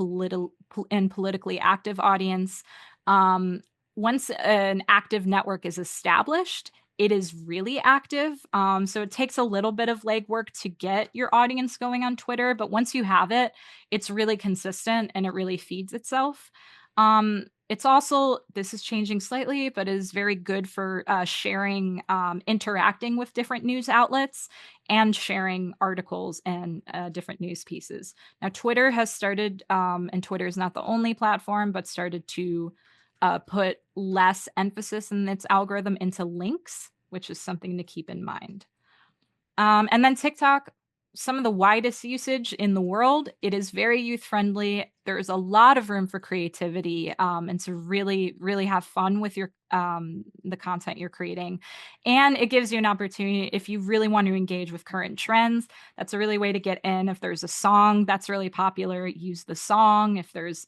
Speaker 1: and politically active audience. Once an active network is established, it is really active. So it takes a little bit of legwork to get your audience going on Twitter, but once you have it, it's really consistent and it really feeds itself. It's also, this is changing slightly, but is very good for sharing, interacting with different news outlets and sharing articles and different news pieces. Now, Twitter has started, and Twitter is not the only platform, but started to put less emphasis in its algorithm into links, which is something to keep in mind. And then TikTok, some of the widest usage in the world. It is very youth friendly. There's a lot of room for creativity and to really, really have fun with your the content you're creating. And it gives you an opportunity if you really want to engage with current trends. That's a really way to get in. If there's a song that's really popular, use the song. If there's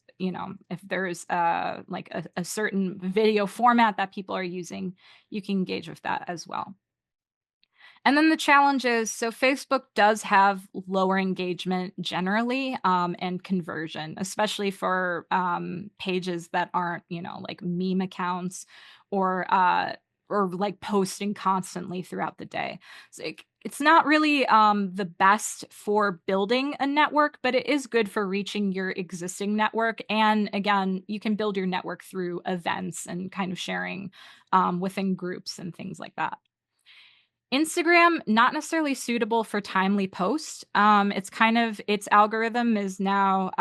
Speaker 1: like a certain video format that people are using, you can engage with that as well. And then the challenge is, so Facebook does have lower engagement generally, and conversion, especially for pages that aren't, like meme accounts or or like posting constantly throughout the day. So it's not really the best for building a network, but it is good for reaching your existing network. And again, you can build your network through events and kind of sharing within groups and things like that. Instagram, not necessarily suitable for timely posts. It's kind of its algorithm is now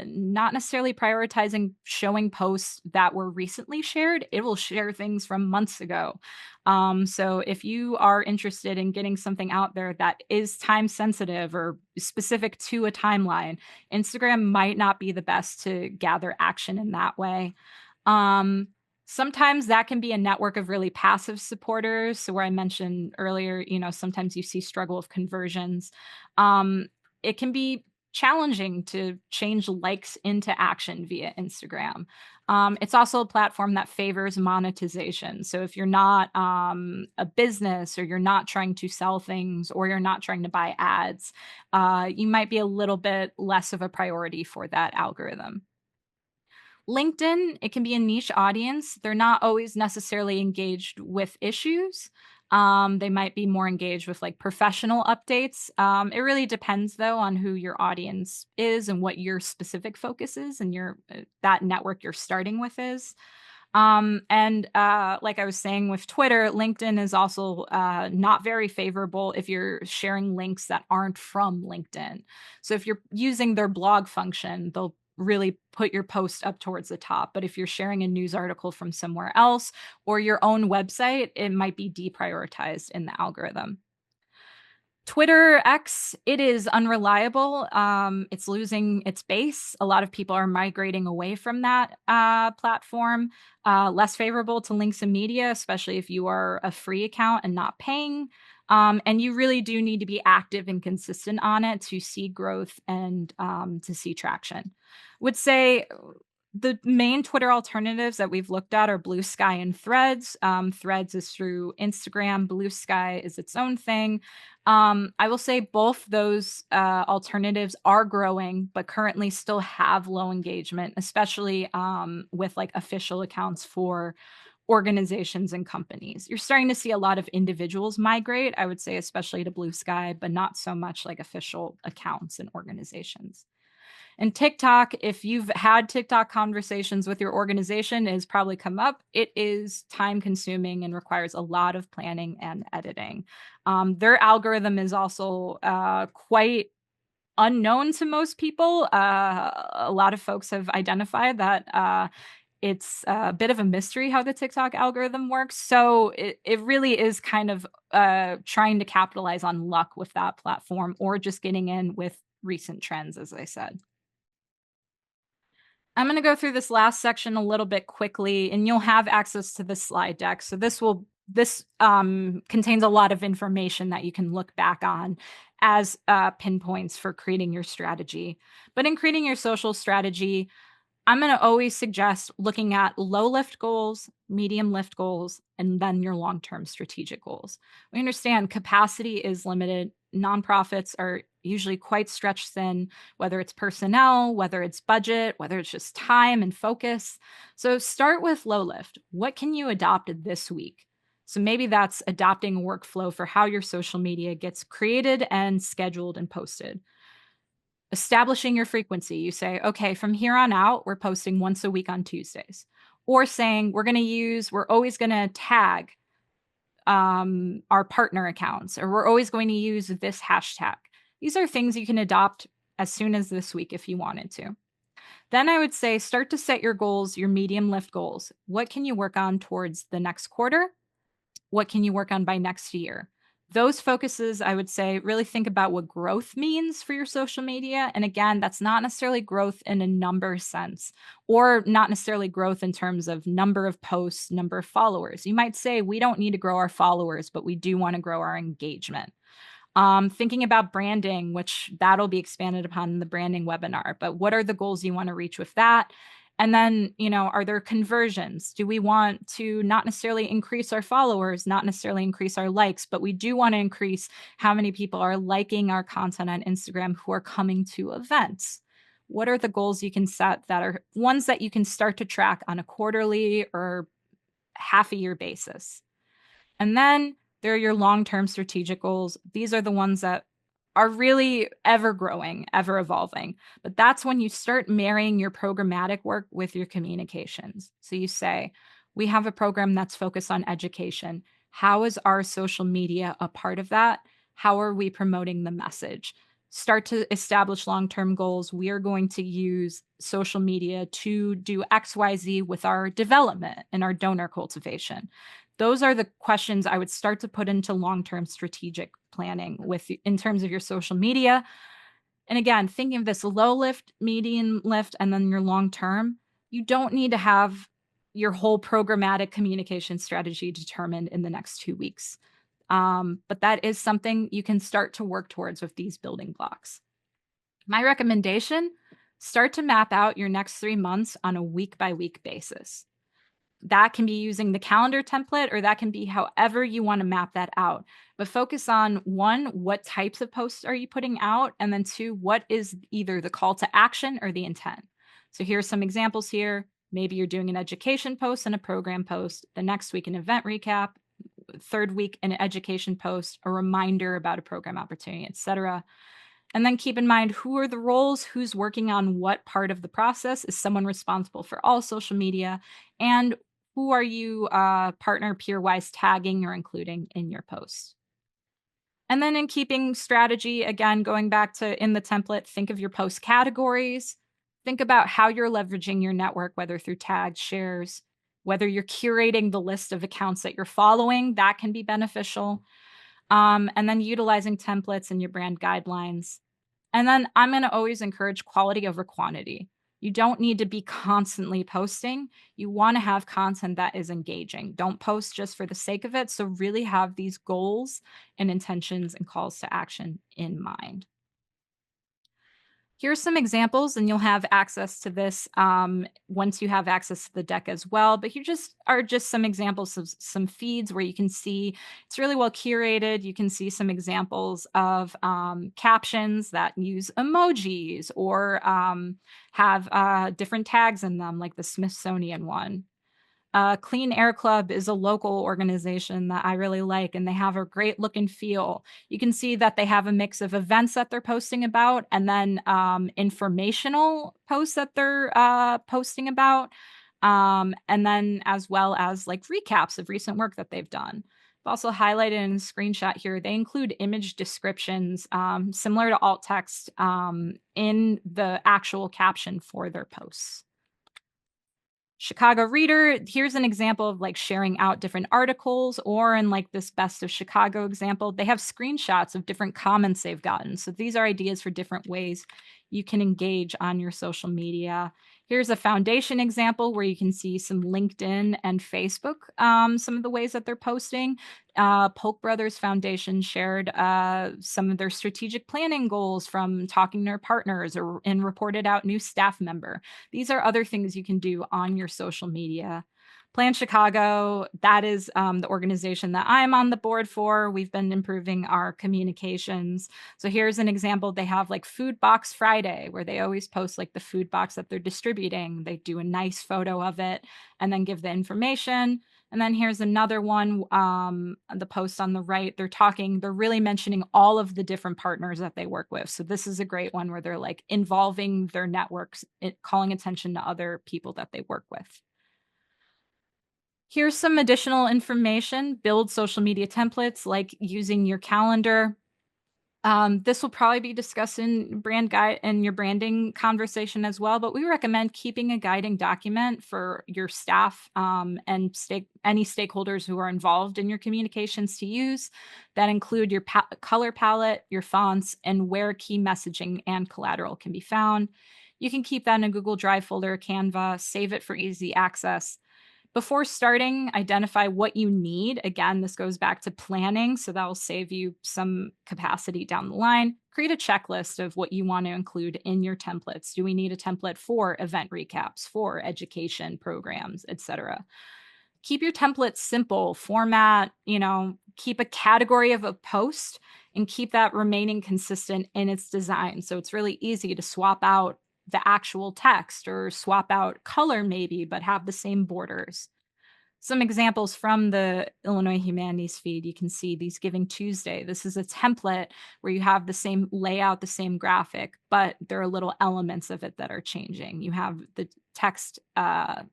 Speaker 1: not necessarily prioritizing showing posts that were recently shared. It will share things from months ago. So if you are interested in getting something out there that is time sensitive or specific to a timeline, Instagram might not be the best to gather action in that way. Um, Sometimes that can be a network of really passive supporters. So where I mentioned earlier, sometimes you see struggle of conversions. It can be challenging to change likes into action via Instagram. It's also a platform that favors monetization. So if you're not a business or you're not trying to sell things or you're not trying to buy ads, you might be a little bit less of a priority for that algorithm. LinkedIn, it can be a niche audience. They're not always necessarily engaged with issues. They might be more engaged with like professional updates. It really depends though on who your audience is and what your specific focus is and your that network you're starting with is. And like I was saying with Twitter, LinkedIn is also not very favorable if you're sharing links that aren't from LinkedIn. So if you're using their blog function, they'll really put your post up towards the top. But if you're sharing a news article from somewhere else or your own website, it might be deprioritized in the algorithm. Twitter X, it is unreliable. It's losing its base. A lot of people are migrating away from that platform. Less favorable to links and media, especially if you are a free account and not paying. And you really do need to be active and consistent on it to see growth and to see traction. Would say the main Twitter alternatives that we've looked at are Blue Sky and Threads. Threads is through Instagram. Blue Sky is its own thing. I will say both those alternatives are growing, but currently still have low engagement, especially with like official accounts for organizations and companies. You're starting to see a lot of individuals migrate, I would say, especially to Blue Sky, but not so much like official accounts and organizations. And TikTok, if you've had TikTok conversations with your organization, it has probably come up. It is time consuming and requires a lot of planning and editing. Their algorithm is also quite unknown to most people. A lot of folks have identified that it's a bit of a mystery how the TikTok algorithm works. So it really is kind of trying to capitalize on luck with that platform or just getting in with recent trends, as I said. I'm going to go through this last section a little bit quickly, and you'll have access to the slide deck. So this contains a lot of information that you can look back on as pinpoints for creating your strategy. But in creating your social strategy, I'm going to always suggest looking at low lift goals, medium lift goals, and then your long term strategic goals. We understand capacity is limited. Nonprofits are usually quite stretched thin, whether it's personnel, whether it's budget, whether it's just time and focus. So start with low lift. What can you adopt this week? So maybe that's adopting a workflow for how your social media gets created and scheduled and posted. Establishing your frequency. You say, okay, from here on out, we're posting once a week on Tuesdays. Or saying we're always going to tag our partner accounts, or we're always going to use this hashtag. These are things you can adopt as soon as this week if you wanted to. Then I would say start to set your goals, your medium lift goals. What can you work on towards the next quarter? What can you work on by next year? Those focuses, I would say, really think about what growth means for your social media. And again, that's not necessarily growth in a number sense, or not necessarily growth in terms of number of posts, number of followers. You might say, we don't need to grow our followers, but we do want to grow our engagement. Thinking about branding, which that'll be expanded upon in the branding webinar, but what are the goals you want to reach with that? And then, are there conversions? Do we want to not necessarily increase our followers, not necessarily increase our likes, but we do want to increase how many people are liking our content on Instagram who are coming to events? What are the goals you can set that are ones that you can start to track on a quarterly or half a year basis? And then there are your long-term strategic goals. These are the ones that are really ever growing, ever evolving. But that's when you start marrying your programmatic work with your communications. So you say, we have a program that's focused on education. How is our social media a part of that? How are we promoting the message? Start to establish long term goals. We are going to use social media to do XYZ with our development and our donor cultivation. Those are the questions I would start to put into long term strategic planning with in terms of your social media. And again, thinking of this low lift, medium lift, and then your long term, you don't need to have your whole programmatic communication strategy determined in the next 2 weeks. But that is something you can start to work towards with these building blocks. My recommendation, start to map out your next 3 months on a week by week basis. That can be using the calendar template, or that can be however you want to map that out. But focus on one, what types of posts are you putting out? And then two, what is either the call to action or the intent? So here's some examples here. Maybe you're doing an education post and a program post. The next week, an event recap. Third week, an education post, a reminder about a program opportunity, etc. And then keep in mind, who are the roles, who's working on what part of the process, is someone responsible for all social media, and who are you partner peer wise tagging or including in your posts. And then in keeping strategy, again, going back to in the template, think of your post categories. Think about how you're leveraging your network, whether through tags, shares, whether you're curating the list of accounts that you're following, that can be beneficial. And then utilizing templates and your brand guidelines. And then I'm going to always encourage quality over quantity. You don't need to be constantly posting. You want to have content that is engaging. Don't post just for the sake of it. So, really have these goals and intentions and calls to action in mind. Here's some examples, and you'll have access to this once you have access to the deck as well. But here just are just some examples of some feeds where you can see it's really well curated. You can see some examples of captions that use emojis or have different tags in them, like the Smithsonian one. Clean Air Club is a local organization that I really like, and they have a great look and feel. You can see that they have a mix of events that they're posting about and then informational posts that they're posting about, and then as well as like recaps of recent work that they've done. I've also highlighted in a screenshot here, they include image descriptions similar to alt text in the actual caption for their posts. Chicago Reader, here's an example of like sharing out different articles, or in like this Best of Chicago example, they have screenshots of different comments they've gotten. So these are ideas for different ways you can engage on your social media. Here's a foundation example where you can see some LinkedIn and Facebook, some of the ways that they're posting. Polk Brothers Foundation shared some of their strategic planning goals from talking to their partners and reported out new staff member. These are other things you can do on your social media. Plan Chicago, that is the organization that I'm on the board for. We've been improving our communications. So here's an example. They have like Food Box Friday, where they always post like the food box that they're distributing. They do a nice photo of it and then give the information. And then here's another one, the post on the right. They're really mentioning all of the different partners that they work with. So this is a great one where they're like involving their networks, calling attention to other people that they work with. Here's some additional information. Build social media templates, like using your calendar. This will probably be discussed in brand guide and your branding conversation as well, but we recommend keeping a guiding document for your staff and any stakeholders who are involved in your communications to use that include your color palette, your fonts, and where key messaging and collateral can be found. You can keep that in a Google Drive folder, Canva, save it for easy access. Before starting, identify what you need. Again, this goes back to planning, so that will save you some capacity down the line. Create a checklist of what you want to include in your templates. Do we need a template for event recaps, for education programs, etc.? Keep your templates simple, format, keep a category of a post and keep that remaining consistent in its design. So it's really easy to swap out the actual text or swap out color maybe, but have the same borders. Some examples from the Illinois Humanities feed, you can see these Giving Tuesday. This is a template where you have the same layout, the same graphic, but there are little elements of it that are changing. You have the text,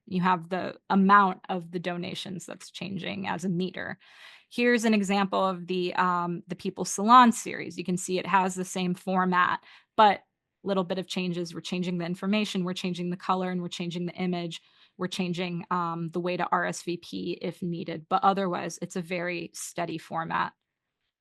Speaker 1: you have the amount of the donations that's changing as a meter. Here's an example of the People Salon series. You can see it has the same format, but little bit of changes. We're changing the information, we're changing the color, and we're changing the image. We're changing the way to RSVP if needed, but otherwise it's a very steady format.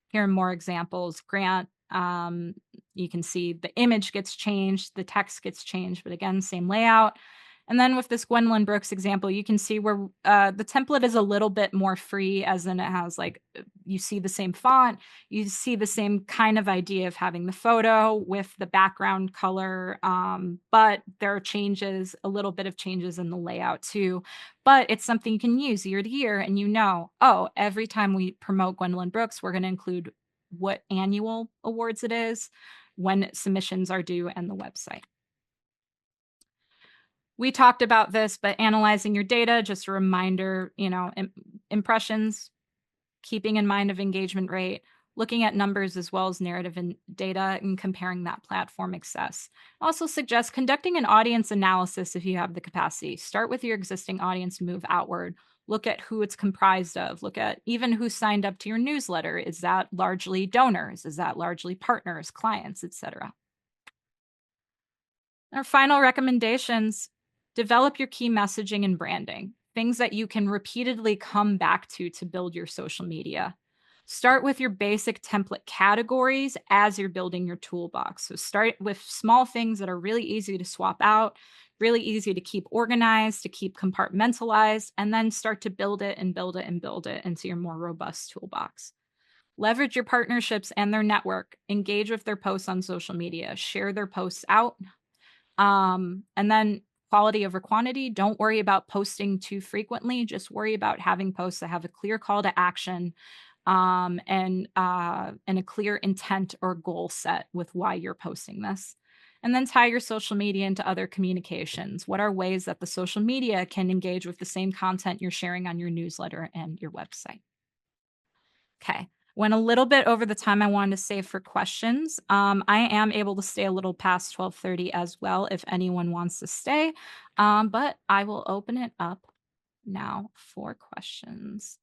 Speaker 1: Here are more examples. Grant, you can see the image gets changed, the text gets changed, but again, same layout. And then with this Gwendolyn Brooks example, you can see where the template is a little bit more free, as in it has like, you see the same font, you see the same kind of idea of having the photo with the background color, but there are changes, a little bit of changes in the layout too. But it's something you can use year to year, and oh, every time we promote Gwendolyn Brooks, we're going to include what annual awards it is, when submissions are due, and the website. We talked about this, but analyzing your data, just a reminder, impressions, keeping in mind of engagement rate, looking at numbers as well as narrative and data, and comparing that platform access. Also suggest conducting an audience analysis if you have the capacity. Start with your existing audience, move outward. Look at who it's comprised of. Look at even who signed up to your newsletter. Is that largely donors? Is that largely partners, clients, etc.? Our final recommendations: develop your key messaging and branding, things that you can repeatedly come back to build your social media. Start with your basic template categories as you're building your toolbox. So start with small things that are really easy to swap out, really easy to keep organized, to keep compartmentalized, and then start to build it and build it and build it into your more robust toolbox. Leverage your partnerships and their network. Engage with their posts on social media. Share their posts out. And then quality over quantity. Don't worry about posting too frequently. Just worry about having posts that have a clear call to action, and a clear intent or goal set with why you're posting this. And then tie your social media into other communications. What are ways that the social media can engage with the same content you're sharing on your newsletter and your website? Okay. Went a little bit over the time I wanted to save for questions. I am able to stay a little past 12:30 as well if anyone wants to stay, but I will open it up now for questions.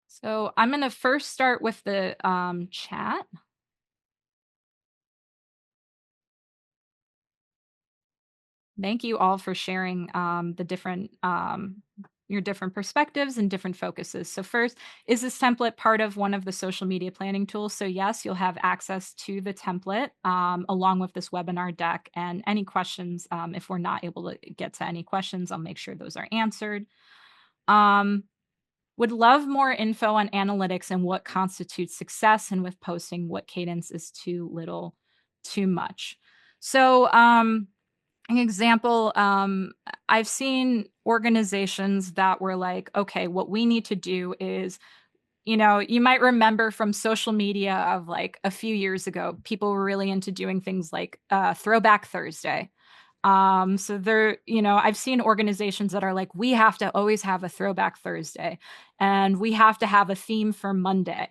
Speaker 1: So I'm going to first start with the chat. Thank you all for sharing the different your different perspectives and different focuses. So first, is this template part of one of the social media planning tools? So yes, you'll have access to the template along with this webinar deck, and any questions. If we're not able to get to any questions, I'll make sure those are answered. Would love more info on analytics and what constitutes success, and with posting, what cadence is too little, too much. So an example, I've seen organizations that were like, okay, what we need to do is, you might remember from social media of like a few years ago, people were really into doing things like Throwback Thursday. So I've seen organizations that are like, we have to always have a Throwback Thursday, and we have to have a theme for Monday.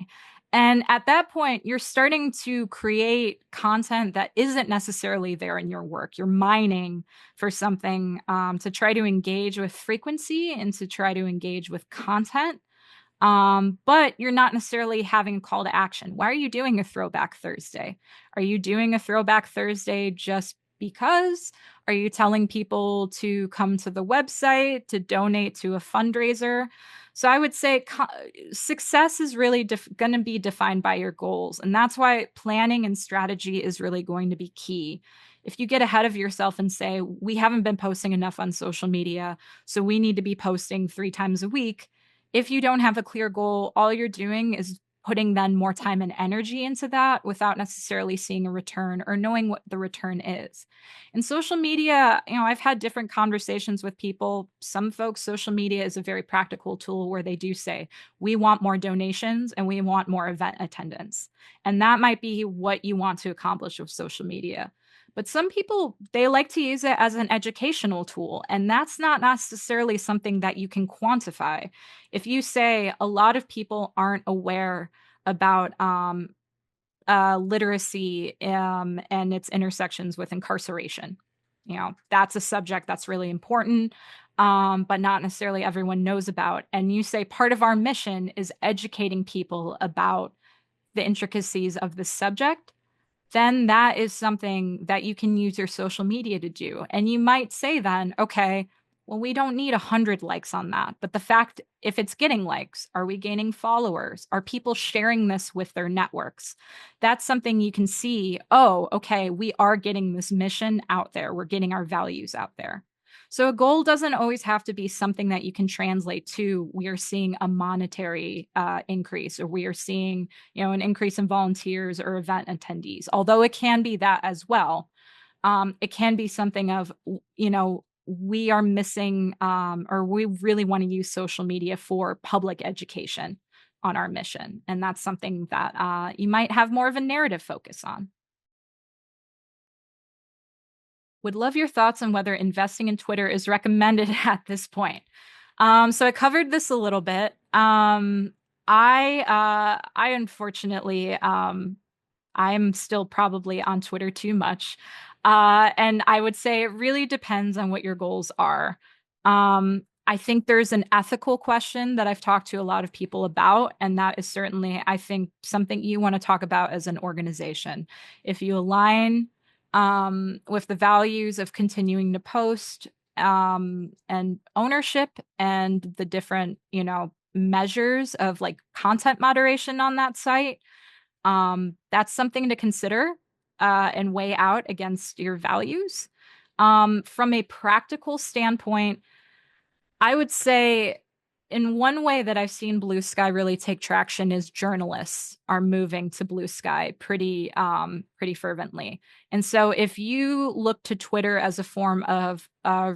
Speaker 1: And at that point, you're starting to create content that isn't necessarily there in your work. You're mining for something to try to engage with frequency and to try to engage with content. But you're not necessarily having a call to action. Why are you doing a Throwback Thursday? Are you doing a Throwback Thursday just because? Are you telling people to come to the website, to donate to a fundraiser? So I would say success is really going to be defined by your goals. And that's why planning and strategy is really going to be key. If you get ahead of yourself and say, we haven't been posting enough on social media, so we need to be posting 3 times a week. If you don't have a clear goal, all you're doing is putting then more time and energy into that without necessarily seeing a return or knowing what the return is. In social media, I've had different conversations with people. Some folks, social media is a very practical tool where they do say, we want more donations and we want more event attendance. And that might be what you want to accomplish with social media. But some people, they like to use it as an educational tool, and that's not necessarily something that you can quantify. If you say a lot of people aren't aware about literacy and its intersections with incarceration. That's a subject that's really important, but not necessarily everyone knows about. And you say part of our mission is educating people about the intricacies of the subject, then that is something that you can use your social media to do. And you might say then, okay, well, we don't need 100 likes on that. But the fact, if it's getting likes, are we gaining followers? Are people sharing this with their networks? That's something you can see. Oh, okay, we are getting this mission out there. We're getting our values out there. So a goal doesn't always have to be something that you can translate to. We are seeing a monetary increase, or we are seeing, an increase in volunteers or event attendees. Although it can be that as well. It can be something of, we are missing, or we really want to use social media for public education on our mission. And that's something that you might have more of a narrative focus on. Would love your thoughts on whether investing in Twitter is recommended at this point. So I covered this a little bit. I unfortunately, I'm still probably on Twitter too much. And I would say it really depends on what your goals are. I think there's an ethical question that I've talked to a lot of people about, and that is certainly, I think, something you want to talk about as an organization. If you align with the values of continuing to post and ownership and the different, measures of like content moderation on that site, that's something to consider and weigh out against your values. From a practical standpoint, I would say in one way that I've seen Blue Sky really take traction is journalists are moving to Blue Sky pretty fervently. And so if you look to Twitter as a form of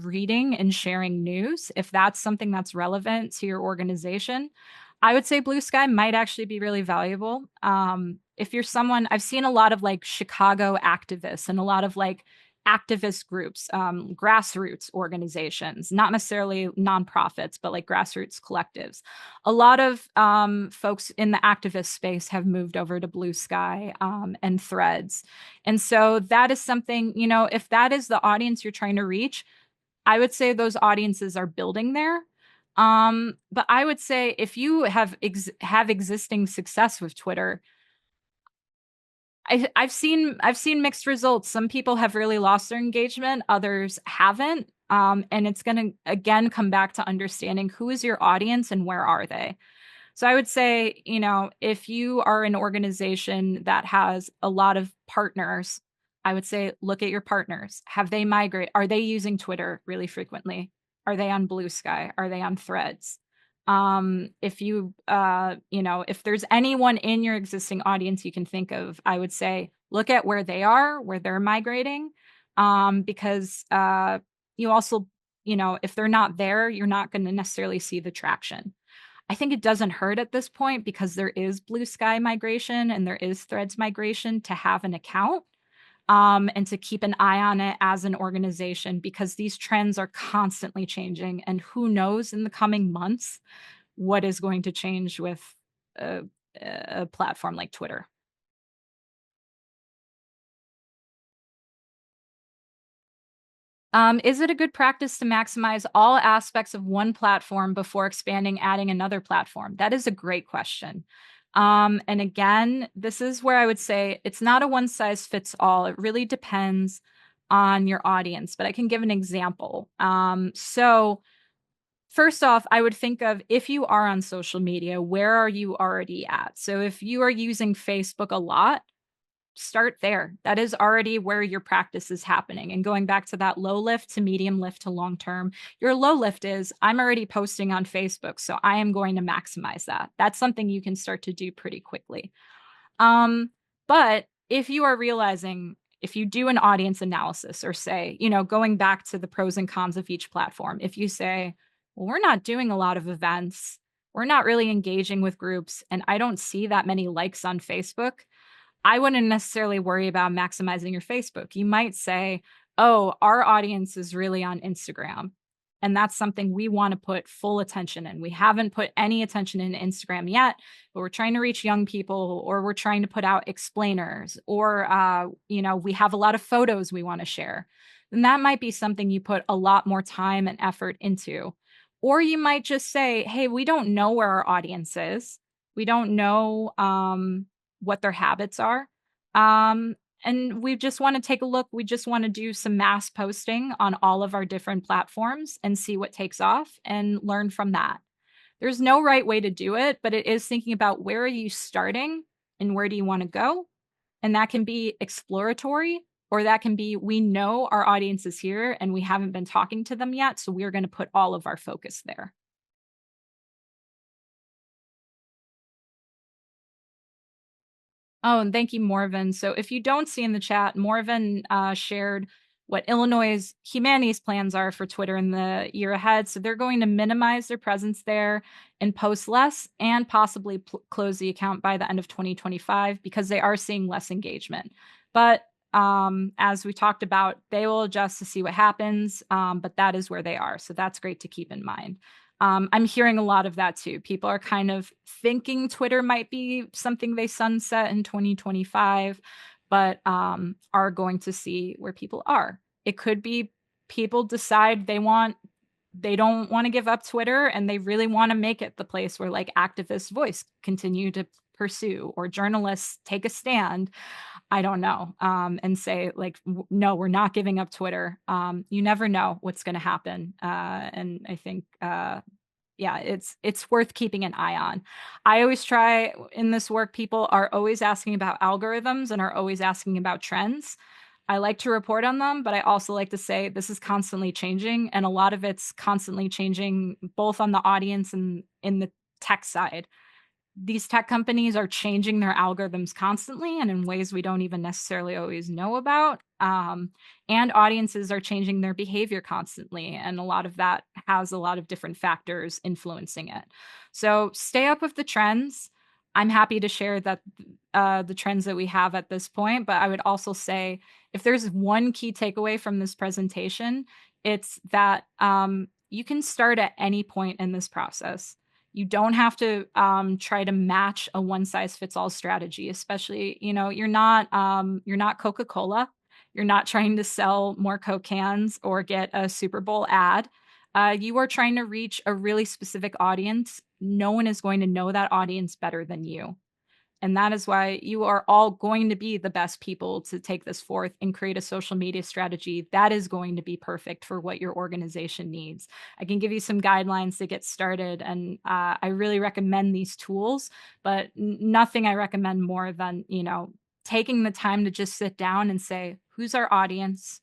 Speaker 1: reading and sharing news, if that's something that's relevant to your organization, I would say Blue Sky might actually be really valuable. If you're someone, I've seen a lot of like Chicago activists and a lot of like activist groups, grassroots organizations, not necessarily nonprofits, but like grassroots collectives. A lot of folks in the activist space have moved over to Blue Sky and Threads. And so that is something, if that is the audience you're trying to reach, I would say those audiences are building there. But I would say if you have existing success with Twitter, I've seen mixed results. Some people have really lost their engagement, others haven't. And it's going to again come back to understanding who is your audience and where are they. So I would say, if you are an organization that has a lot of partners, I would say look at your partners. Have they migrate? Are they using Twitter really frequently? Are they on Blue Sky? Are they on Threads? If you, if there's anyone in your existing audience you can think of, I would say look at where they are, where they're migrating, because you also, if they're not there, you're not going to necessarily see the traction. I think it doesn't hurt at this point because there is Blue Sky migration and there is Threads migration to have an account. And to keep an eye on it as an organization, because these trends are constantly changing, and who knows in the coming months what is going to change with a platform like Twitter. Is it a good practice to maximize all aspects of one platform before expanding, adding another platform? That is a great question. And again, this is where I would say it's not a one size fits all. It really depends on your audience, but I can give an example. So first off, I would think of if you are on social media, where are you already at? So if you are using Facebook a lot, start there. That is already where your practice is happening. And going back to that low lift to medium lift to long term, your low lift is I'm already posting on Facebook, so I am going to maximize that. That's something you can start to do pretty quickly. But if you are realizing, if you do an audience analysis or say, going back to the pros and cons of each platform, if you say, well, we're not doing a lot of events, we're not really engaging with groups, and I don't see that many likes on Facebook, I wouldn't necessarily worry about maximizing your Facebook. You might say, oh, our audience is really on Instagram. And that's something we want to put full attention in. We haven't put any attention in Instagram yet, but we're trying to reach young people, or we're trying to put out explainers, or, we have a lot of photos we want to share. Then that might be something you put a lot more time and effort into. Or you might just say, hey, we don't know where our audience is. We don't know what their habits are. Um, and we just want to take a look. We just want to do some mass posting on all of our different platforms and see what takes off and learn from that. There's no right way to do it, but it is thinking about where are you starting and where do you want to go? And that can be exploratory, or that can be we know our audience is here and we haven't been talking to them yet. So we're going to put all of our focus there. Oh, and thank you, Morven. So if you don't see in the chat, Morven shared what Illinois' humanities plans are for Twitter in the year ahead. So they're going to minimize their presence there and post less, and possibly close the account by the end of 2025 because they are seeing less engagement. But as we talked about, they will adjust to see what happens. But that is where they are. So that's great to keep in mind. I'm hearing a lot of that too. People are kind of thinking Twitter might be something they sunset in 2025, but are going to see where people are. It could be people decide they don't want to give up Twitter and they really want to make it the place where like activist voice continue to pursue, or journalists take a stand. I don't know, and say like, no, we're not giving up Twitter. You never know what's going to happen, and I think yeah, it's worth keeping an eye on. I always try in this work, people are always asking about algorithms and are always asking about trends. I like to report on them, but I also like to say this is constantly changing, and a lot of it's constantly changing both on the audience and in the tech side. These tech companies are changing their algorithms constantly and in ways we don't even necessarily always know about. And audiences are changing their behavior constantly. And a lot of that has a lot of different factors influencing it. So stay up with the trends. I'm happy to share that the trends that we have at this point, but I would also say if there's one key takeaway from this presentation, it's that you can start at any point in this process. You don't have to try to match a one size fits all strategy, especially, you're not Coca-Cola. You're not trying to sell more Coke cans or get a Super Bowl ad. You are trying to reach a really specific audience. No one is going to know that audience better than you. And that is why you are all going to be the best people to take this forth and create a social media strategy that is going to be perfect for what your organization needs. I can give you some guidelines to get started, and I really recommend these tools, but nothing I recommend more than, taking the time to just sit down and say, who's our audience?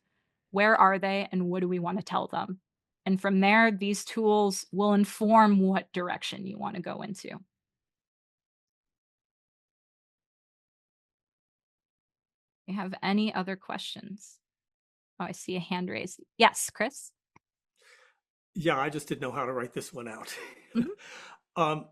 Speaker 1: Where are they? And what do we want to tell them? And from there, these tools will inform what direction you want to go into. You have any other questions? Oh, I see a hand raised. Yes, Chris?
Speaker 3: Yeah, I just didn't know how to write this one out.
Speaker 1: Mhm.
Speaker 3: Um,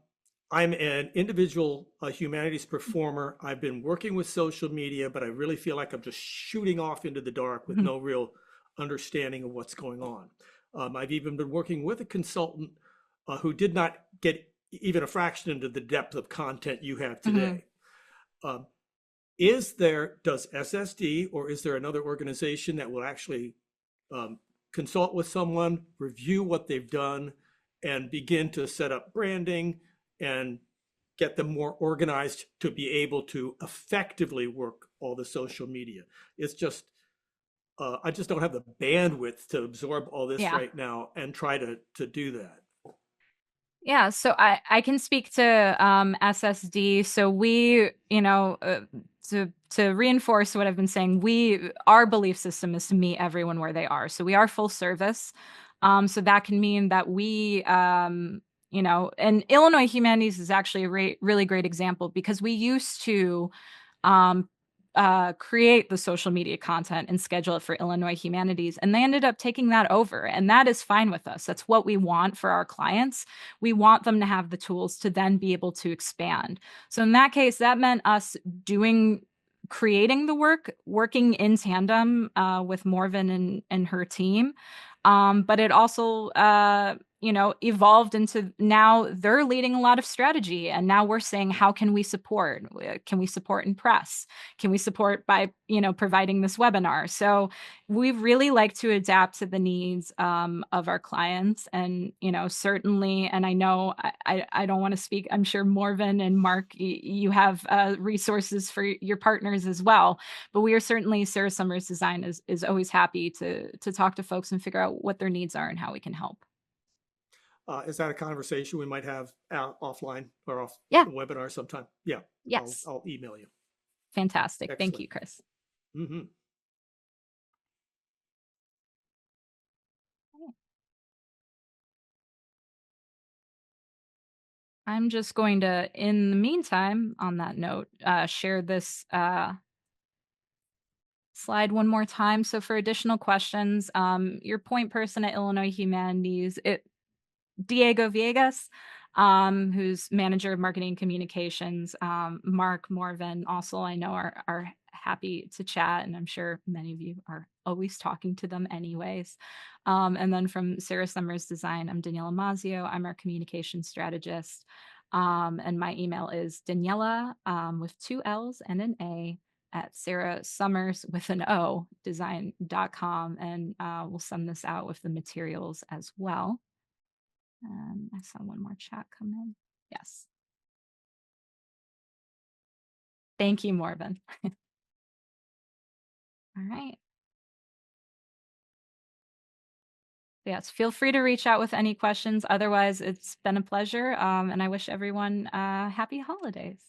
Speaker 3: I'm an individual humanities performer. I've been working with social media, but I really feel like I'm just shooting off into the dark with
Speaker 1: Mhm.
Speaker 3: no real understanding of what's going on. I've even been working with a consultant who did not get even a fraction into the depth of content you have
Speaker 1: Mhm.
Speaker 3: today. Um, does SSD or is there another organization that will actually um, consult with someone, review what they've done, and begin to set up branding and get them more organized to be able to effectively work all the social media? It's just, I just don't have the bandwidth to absorb all this
Speaker 1: Yeah.
Speaker 3: right now and try to do that.
Speaker 1: Yeah, so I can speak to SSD. So we, to reinforce what I've been saying, our belief system is to meet everyone where they are. So we are full service. So that can mean that and Illinois Humanities is actually a really great example because we used to um, create the social media content and schedule it for Illinois Humanities. And they ended up taking that over. And that is fine with us. That's what we want for our clients. We want them to have the tools to then be able to expand. So in that case, that meant us doing creating the work, working in tandem with Morven and her team. But it also, evolved into now they're leading a lot of strategy. And now we're saying, how can we support? Can we support in press? Can we support by, providing this webinar? So we really like to adapt to the needs of our clients. And, certainly, and I know I don't want to speak, I'm sure Morven and Mark, you have resources for your partners as well. But we are certainly, Sarah Summers Design is always happy to talk to folks and figure out what their needs are and how we can help.
Speaker 3: Is that a conversation we might have offline or off
Speaker 1: Yeah.
Speaker 3: the webinar sometime? Yeah.
Speaker 1: Yes.
Speaker 3: I'll email you.
Speaker 1: Fantastic.
Speaker 3: Excellent.
Speaker 1: Thank you, Chris.
Speaker 3: Mm-hmm.
Speaker 1: I'm just going to, in the meantime, on that note, share this slide one more time. So for additional questions, your point person at Illinois Humanities, Diego Viegas, who's manager of marketing and communications, Mark Morven also I know are happy to chat, and I'm sure many of you are always talking to them anyways. And then from Sarah Summers Design, I'm Daniela Mazio. I'm our communication strategist. And my email is Daniela with 2 L's and an A at Sarah Summers with an O design.com. And we'll send this out with the materials as well. I saw one more chat come in. Yes. Thank you, Morven. All right. Yes, feel free to reach out with any questions. Otherwise, it's been a pleasure. And I wish everyone happy holidays.